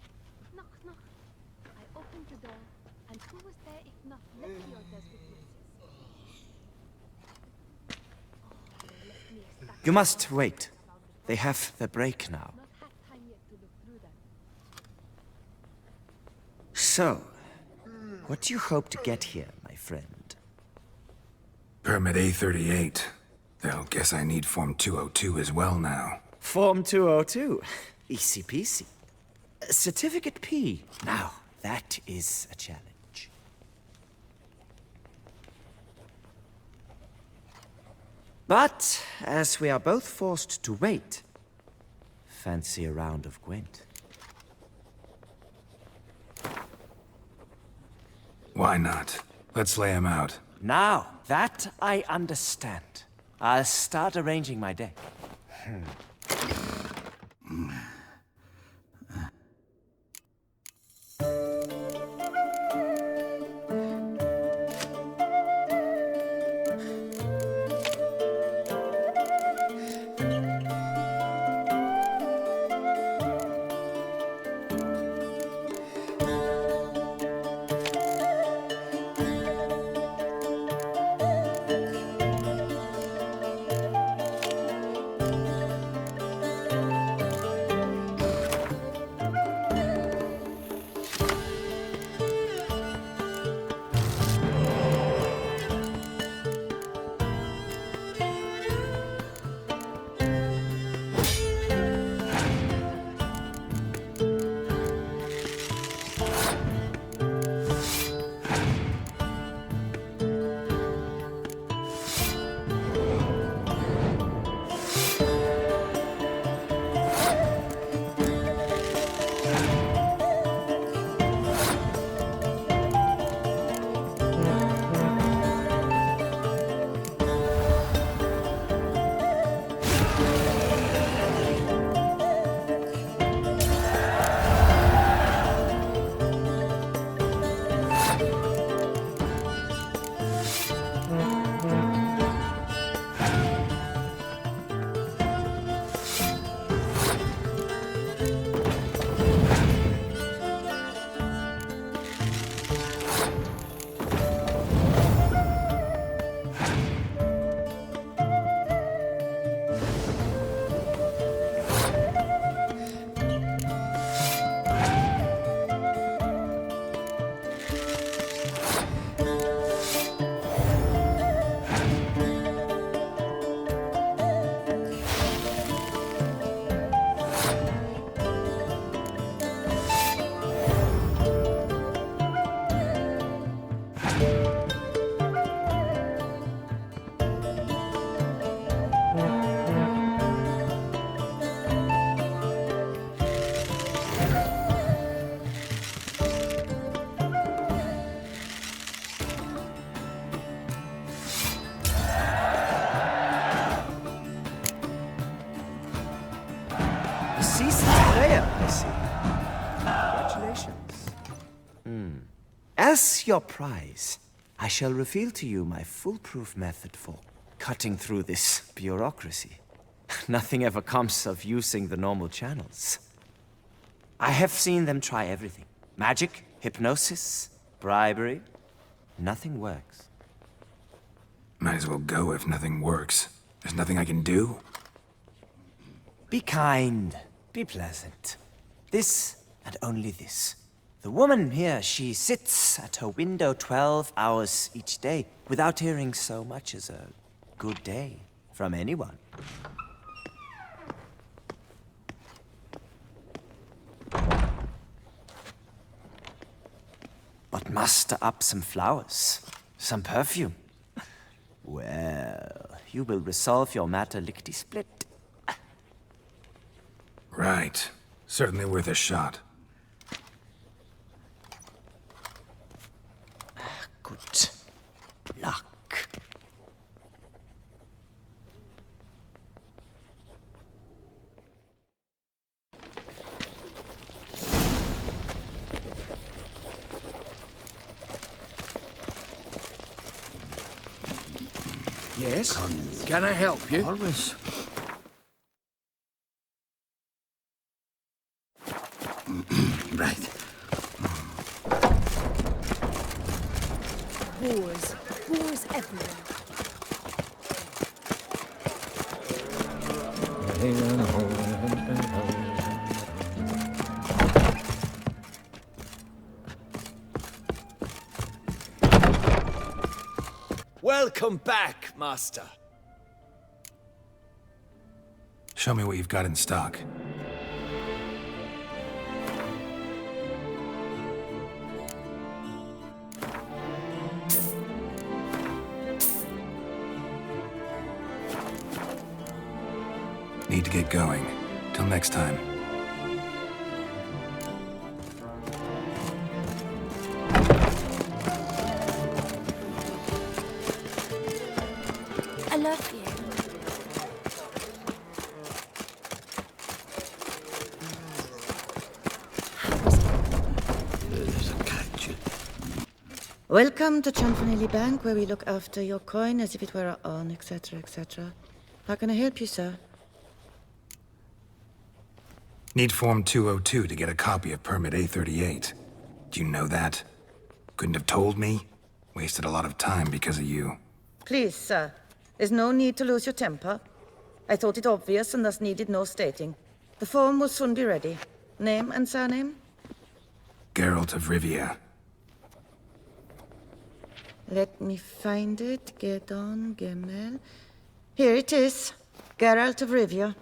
knock, knock. I opened the door, and who was there if not Lectiotas with witches? You must wait. They have the break now. Not had time yet to look through them. So, what do you hope to get here, my friend? Permit A38. They'll guess I need Form 202 as well now. Form 202. Easy peasy. Certificate P. Now, that is a challenge. But, as we are both forced to wait, fancy a round of Gwent. Why not? Let's lay him out. Now, that I understand. I'll start arranging my deck. as your prize, I shall reveal to you my foolproof method for cutting through this bureaucracy. Nothing ever comes of using the normal channels. I have seen them try everything. Magic, hypnosis, bribery. Nothing works. Might as well go if nothing works. There's nothing I can do? Be kind. Be pleasant. This and only this. The woman here, she sits at her window 12 hours each day without hearing so much as a good day from anyone. But muster up some flowers, some perfume. Well, you will resolve your matter lickety-split. Right. Certainly worth a shot. Good luck. Yes? Can I help you? Always. Right. Whores. Whores everywhere. Welcome back, Master. Show me what you've got in stock. Need to get going. Till next time. I love you. Welcome to Chanfanelli Bank, where we look after your coin as if it were our own, etc., etc. How can I help you, sir? Need Form 202 to get a copy of Permit A38. Do you know that? Couldn't have told me? Wasted a lot of time because of you. Please, sir. There's no need to lose your temper. I thought it obvious and thus needed no stating. The form will soon be ready. Name and surname? Geralt of Rivia. Let me find it. Gedon Gemel. Here it is. Geralt of Rivia.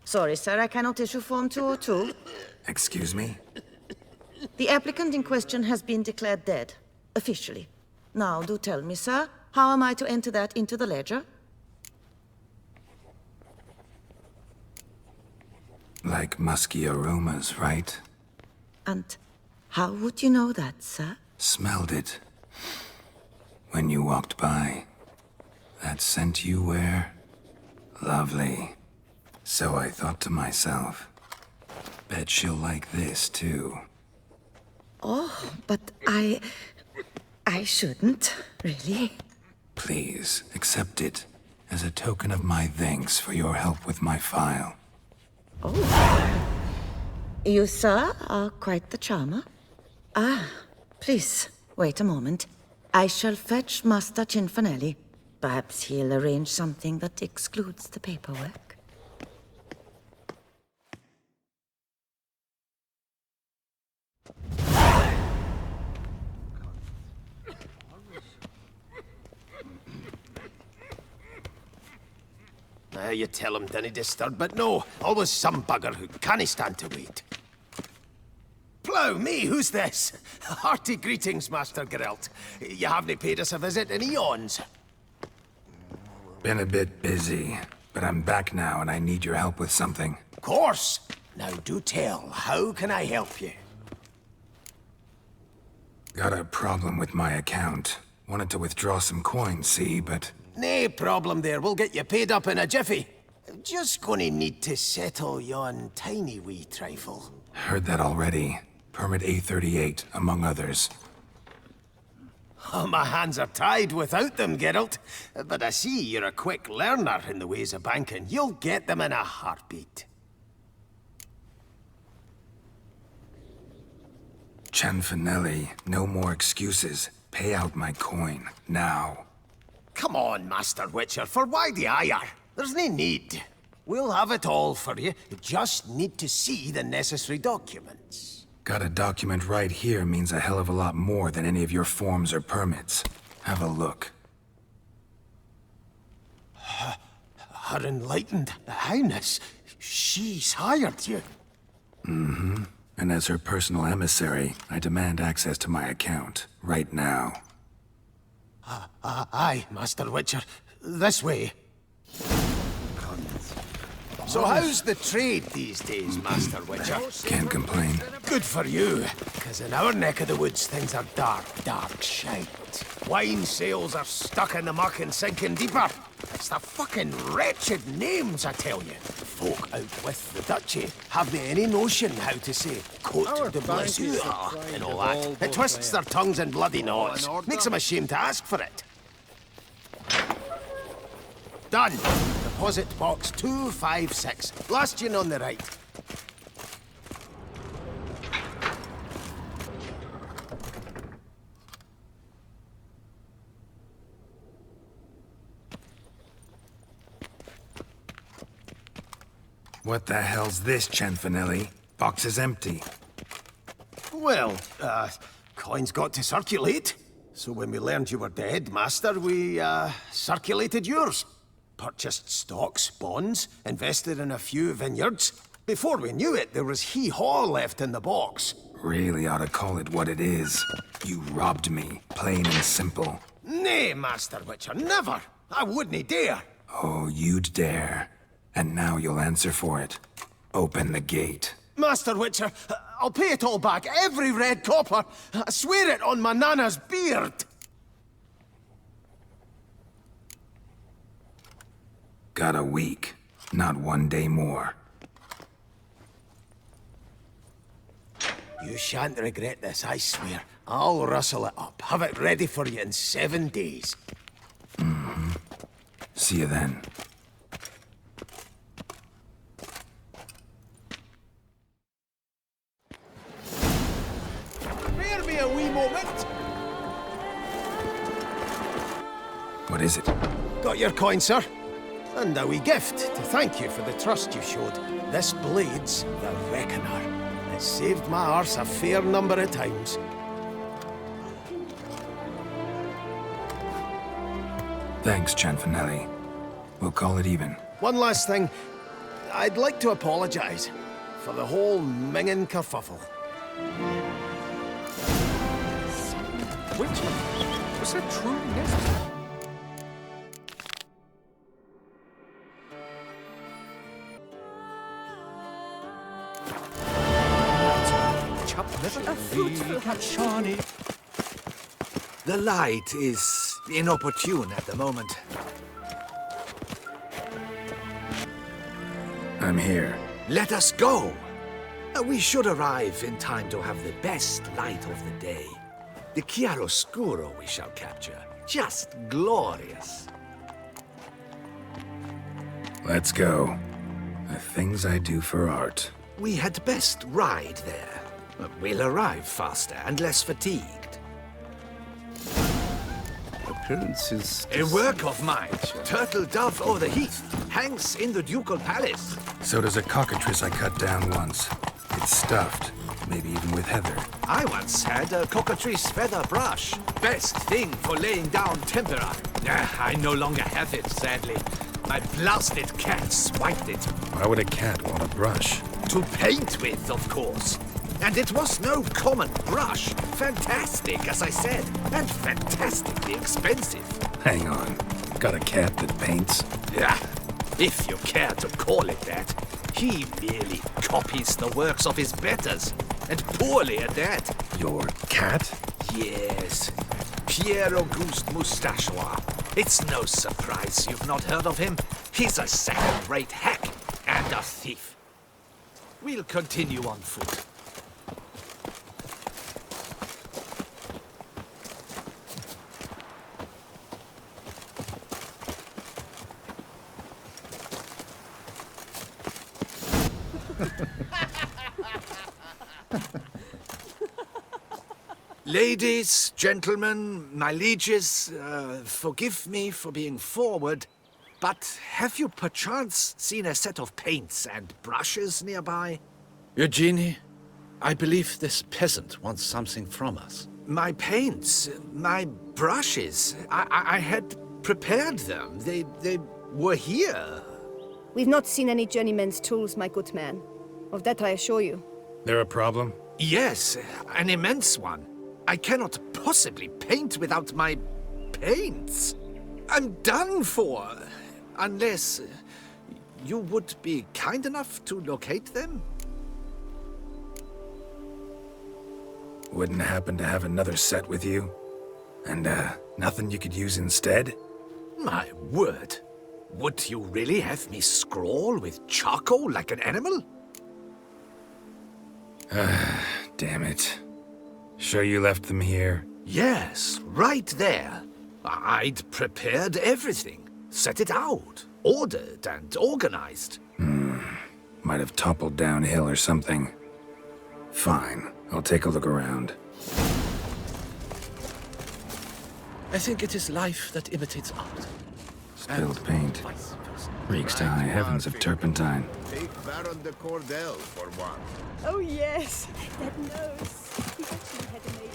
Sorry, sir, I cannot issue Form 202. Excuse me? The applicant in question has been declared dead, officially. Now, do tell me, sir, how am I to enter that into the ledger? Like musky aromas, right? And how would you know that, sir? Smelled it. When you walked by. That scent you wear? Lovely. So I thought to myself, bet she'll like this, too. Oh, but I shouldn't, really. Please, accept it as a token of my thanks for your help with my file. Oh. You, sir, are quite the charmer. Ah, please, wait a moment. I shall fetch Master Cinfanelli. Perhaps he'll arrange something that excludes the paperwork. You tell him dinna disturb, but no, always some bugger who can't stand to wait. Plough me, who's this? Hearty greetings, Master Geralt. You haven't paid us a visit in eons. Been a bit busy, but I'm back now and I need your help with something. Of course. Now do tell, how can I help you? Got a problem with my account. Wanted to withdraw some coins, see, but... Nae problem there, we'll get you paid up in a jiffy. Just gonna need to settle yon tiny wee trifle. Heard that already. Permit A38, among others. Oh, my hands are tied without them, Geralt. But I see you're a quick learner in the ways of banking. You'll get them in a heartbeat. Cianfanelli, no more excuses. Pay out my coin, now. Come on, Master Witcher, for why the ire? There's no need. We'll have it all for you. You just need to see the necessary documents. Got a document right here means a hell of a lot more than any of your forms or permits. Have a look. Her enlightened highness, she's hired you. Mm-hmm. And as her personal emissary, I demand access to my account, right now. Aye, Master Witcher. This way. So how's the trade these days, Master Witcher? Can't complain. Good for you, because in our neck of the woods, things are dark, dark shite. Wine sales are stuck in the muck and sinking deeper. It's the fucking wretched names, I tell you. Folk out with the duchy haven't any notion how to say Côte de Blessure and all that. It twists their tongues in bloody knots. Makes them ashamed to ask for it. Done. Deposit box 256. Last one on the right. What the hell's this, Cianfanelli? Box is empty. Well, coins got to circulate. So when we learned you were dead, Master, we, circulated yours. Purchased stocks, bonds, invested in a few vineyards. Before we knew it, there was hee-haw left in the box. Really ought to call it what it is. You robbed me, plain and simple. Nay, Master Witcher, never! I wouldn't dare! Oh, you'd dare. And now you'll answer for it. Open the gate. Master Witcher, I'll pay it all back, every red copper. I swear it on my nana's beard. Got a week, not 1 day more. You shan't regret this, I swear. I'll rustle it up, have it ready for you in 7 days. Mm-hmm. See you then. Spare me a wee moment. What is it? Got your coin, sir. And a wee gift to thank you for the trust you showed. This blade's the Reckoner. It saved my arse a fair number of times. Thanks, Cianfanelli. We'll call it even. One last thing. I'd like to apologize for the whole mingin' kerfuffle. Witcher? Was that truly necessary? A fruitful honey. The light is inopportune at the moment. I'm here. Let us go! We should arrive in time to have the best light of the day. The chiaroscuro we shall capture. Just glorious. Let's go. The things I do for art. We had best ride there. We'll arrive faster and less fatigued. Appearance is... A work of mine. Turtle dove o'er the heath. Hangs in the ducal palace. So does a cockatrice I cut down once. It's stuffed, maybe even with heather. I once had a cockatrice feather brush. Best thing for laying down tempera. I no longer have it, sadly. My blasted cat swiped it. Why would a cat want a brush? To paint with, of course. And it was no common brush. Fantastic, as I said, and fantastically expensive. Hang on. Got a cat that paints? Yeah, if you care to call it that. He merely copies the works of his betters, and poorly at that. Your cat? Yes. Pierre-Auguste Moustachois. It's no surprise you've not heard of him. He's a second-rate hack and a thief. We'll continue on foot. Ladies, gentlemen, my lieges, forgive me for being forward, but have you perchance seen a set of paints and brushes nearby? Eugenie, I believe this peasant wants something from us. My paints, my brushes, I had prepared them. They were here. We've not seen any journeyman's tools, my good man. Of that I assure you. There a problem? Yes, an immense one. I cannot possibly paint without my paints. I'm done for. Unless you would be kind enough to locate them? Wouldn't happen to have another set with you? And, nothing you could use instead? My word. Would you really have me scrawl with charcoal like an animal? Damn it. Sure you left them here? Yes, right there. I'd prepared everything. Set it out. Ordered and organized. Might have toppled downhill or something. Fine. I'll take a look around. I think it is life that imitates art. Spilled paint. Reeks to high heavens of turpentine. Take Baron de Cordel for one. Oh yes, that nose. He actually had a name.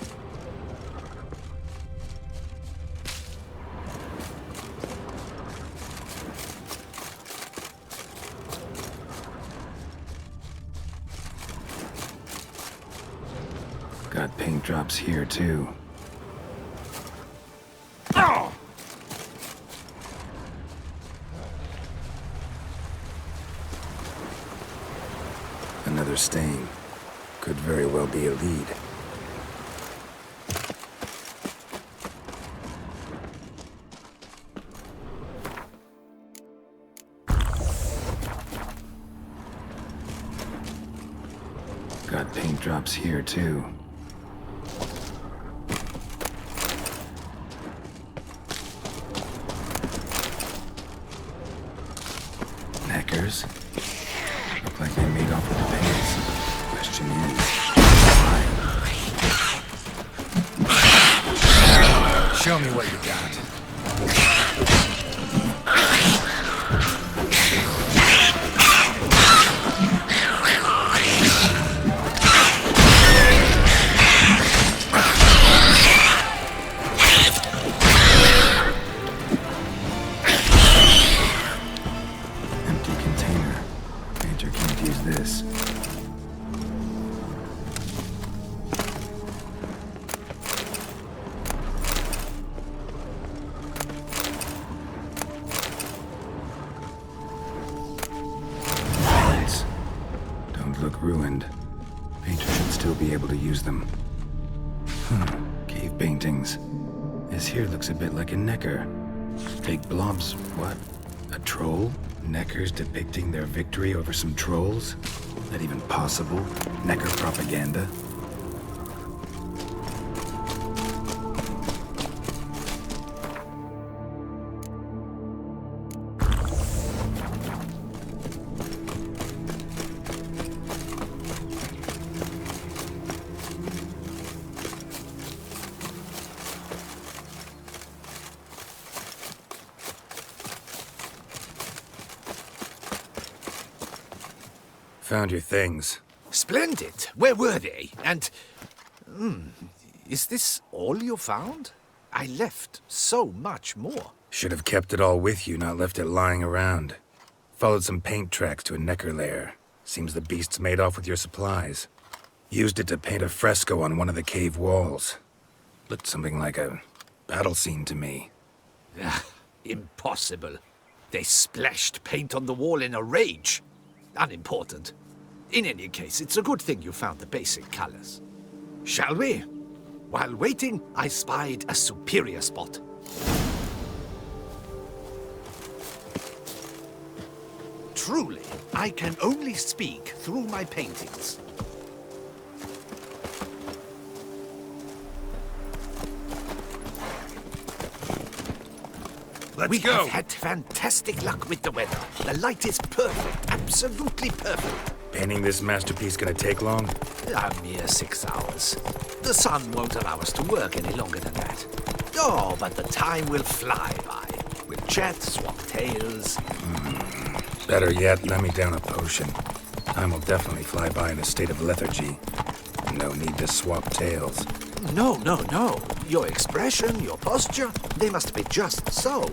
Got paint drops here, too. Oh! Another stain. Could very well be a lead. Got paint drops here, too. Neckers? Look like they made off with the paints. Question is, why? Show me what you got. Ruined. Painter should still be able to use them. Cave paintings. This here looks a bit like a necker. Big blobs, what? A troll? Neckers depicting their victory over some trolls? That even possible? Necker propaganda? Found your things. Splendid. Where were they? And... is this all you found? I left so much more. Should have kept it all with you, not left it lying around. Followed some paint tracks to a necker lair. Seems the beast's made off with your supplies. Used it to paint a fresco on one of the cave walls. Looked something like a battle scene to me. Impossible. They splashed paint on the wall in a rage. Unimportant. In any case, it's a good thing you found the basic colors. Shall we? While waiting, I spied a superior spot. Truly, I can only speak through my paintings. Let's go. Have had fantastic luck with the weather. The light is perfect, absolutely perfect. Painting this masterpiece gonna take long? A mere 6 hours. The sun won't allow us to work any longer than that. Oh, but the time will fly by. We'll chat, swap tales. Better yet, let me down a potion. Time will definitely fly by in a state of lethargy. No need to swap tales. No. Your expression, your posture, they must be just so.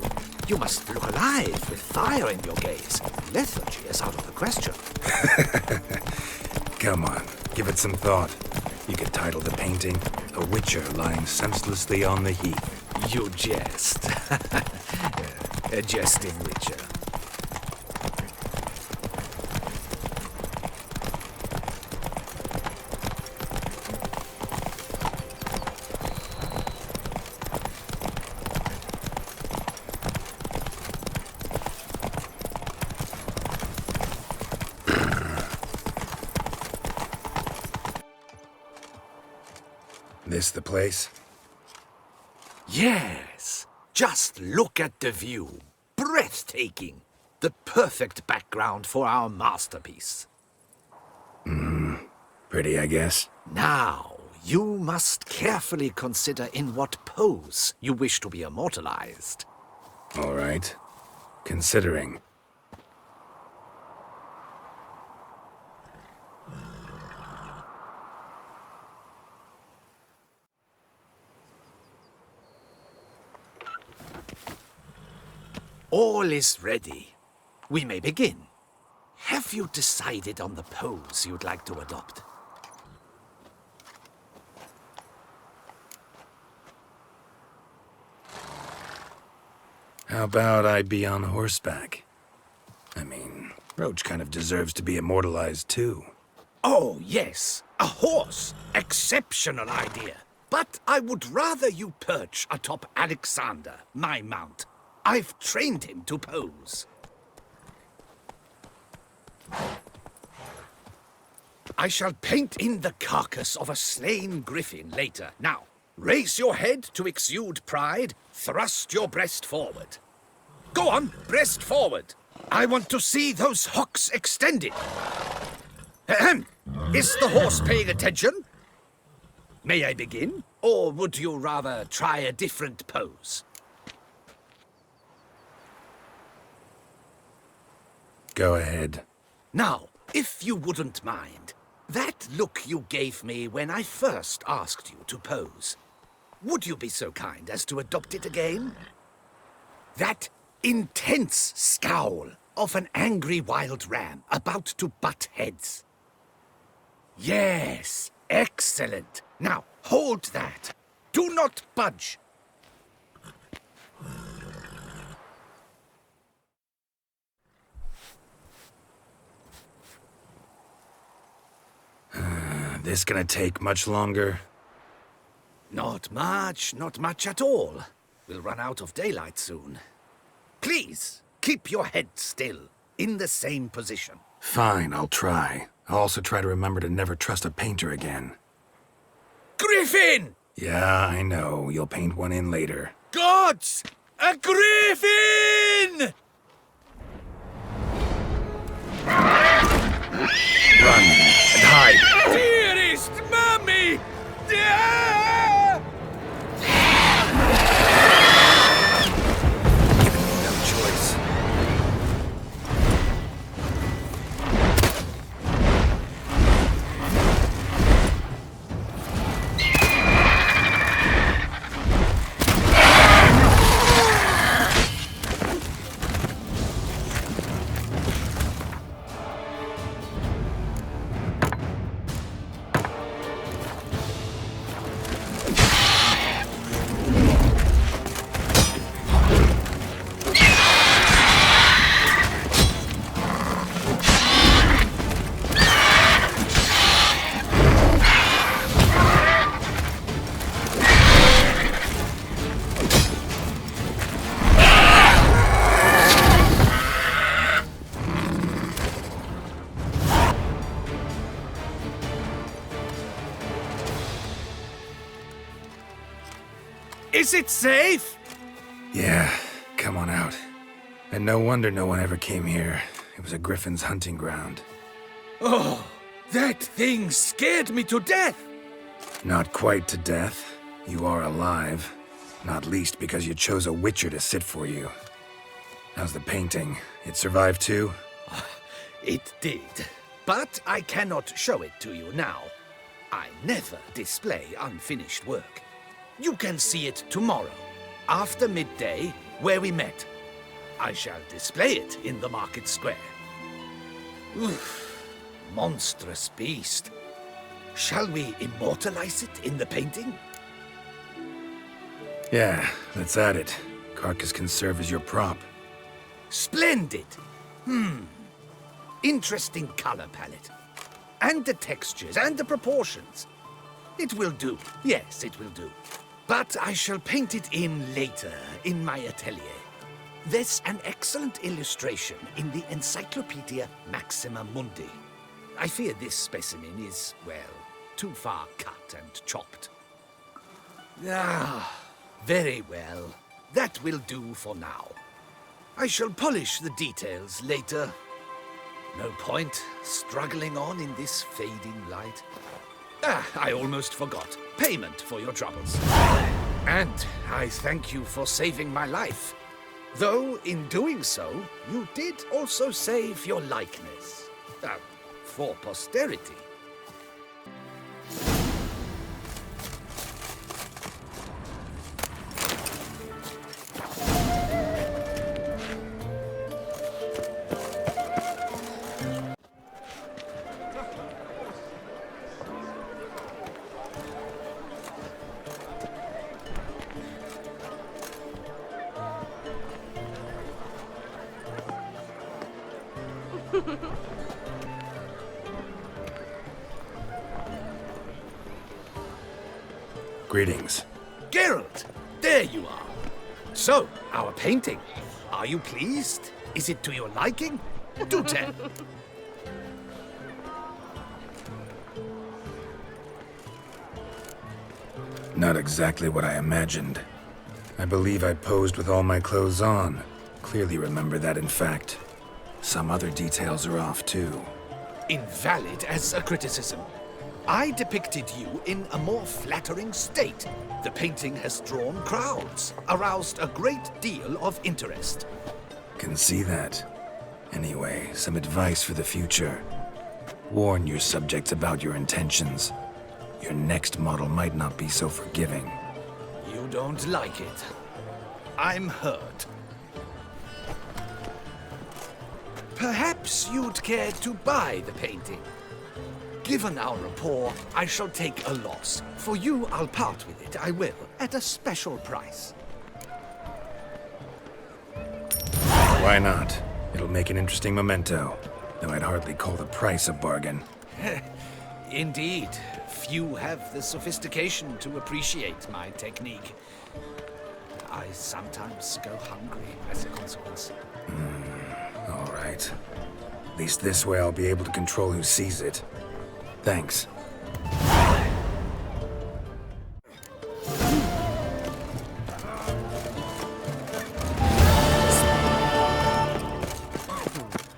You must look alive with fire in your gaze. Lethargy is out of the question. Come on, give it some thought. You could title the painting, A Witcher Lying Senselessly on the Heath. You jest. A jesting witcher. This the place? Yes. Just look at the view. Breathtaking. The perfect background for our masterpiece. Pretty, I guess. Now, you must carefully consider in what pose you wish to be immortalized. All right. Considering. All is ready. We may begin. Have you decided on the pose you'd like to adopt? How about I be on horseback? I mean, Roach kind of deserves to be immortalized too. Oh, yes. A horse. Exceptional idea. But I would rather you perch atop Alexander, my mount. I've trained him to pose. I shall paint in the carcass of a slain griffin later. Now, raise your head to exude pride. Thrust your breast forward. Go on, breast forward. I want to see those hocks extended. Ahem. Is the horse paying attention? May I begin? Or would you rather try a different pose? Go ahead. Now, if you wouldn't mind, that look you gave me when I first asked you to pose, would you be so kind as to adopt it again? That intense scowl of an angry wild ram about to butt heads. Yes, excellent. Now, hold that. Do not budge. This gonna take much longer? Not much at all. We'll run out of daylight soon. Please, keep your head still, in the same position. Fine, I'll try. I'll also try to remember to never trust a painter again. Griffin! Yeah, I know. You'll paint one in later. Gods! A griffin! Run and hide! Dearest Mummy! No choice. Is it safe? Yeah, come on out. And no wonder no one ever came here. It was a griffin's hunting ground. Oh, that thing scared me to death! Not quite to death. You are alive. Not least because you chose a witcher to sit for you. How's the painting? It survived too? It did. But I cannot show it to you now. I never display unfinished work. You can see it tomorrow, after midday, where we met. I shall display it in the market square. Oof, monstrous beast. Shall we immortalize it in the painting? Yeah, let's add it. Carcass can serve as your prop. Splendid! Interesting color palette. And the textures and the proportions. It will do. Yes, it will do. But I shall paint it in later, in my atelier. There's an excellent illustration in the Encyclopedia Maxima Mundi. I fear this specimen is, well, too far cut and chopped. Ah, very well. That will do for now. I shall polish the details later. No point struggling on in this fading light. Ah, I almost forgot. Payment for your troubles. And I thank you for saving my life. Though, in doing so, you did also save your likeness. For posterity. Greetings. Geralt! There you are. So, our painting. Are you pleased? Is it to your liking? Do tell. Not exactly what I imagined. I believe I posed with all my clothes on. Clearly remember that, in fact. Some other details are off, too. Invalid as a criticism. I depicted you in a more flattering state. The painting has drawn crowds, aroused a great deal of interest. Can see that. Anyway, some advice for the future. Warn your subjects about your intentions. Your next model might not be so forgiving. You don't like it. I'm hurt. Perhaps you'd care to buy the painting. Given our rapport, I shall take a loss. For you, I'll part with it, I will, at a special price. Why not? It'll make an interesting memento, though I'd hardly call the price a bargain. Indeed. Few have the sophistication to appreciate my technique. I sometimes go hungry as a consequence. All right. At least this way I'll be able to control who sees it. Thanks.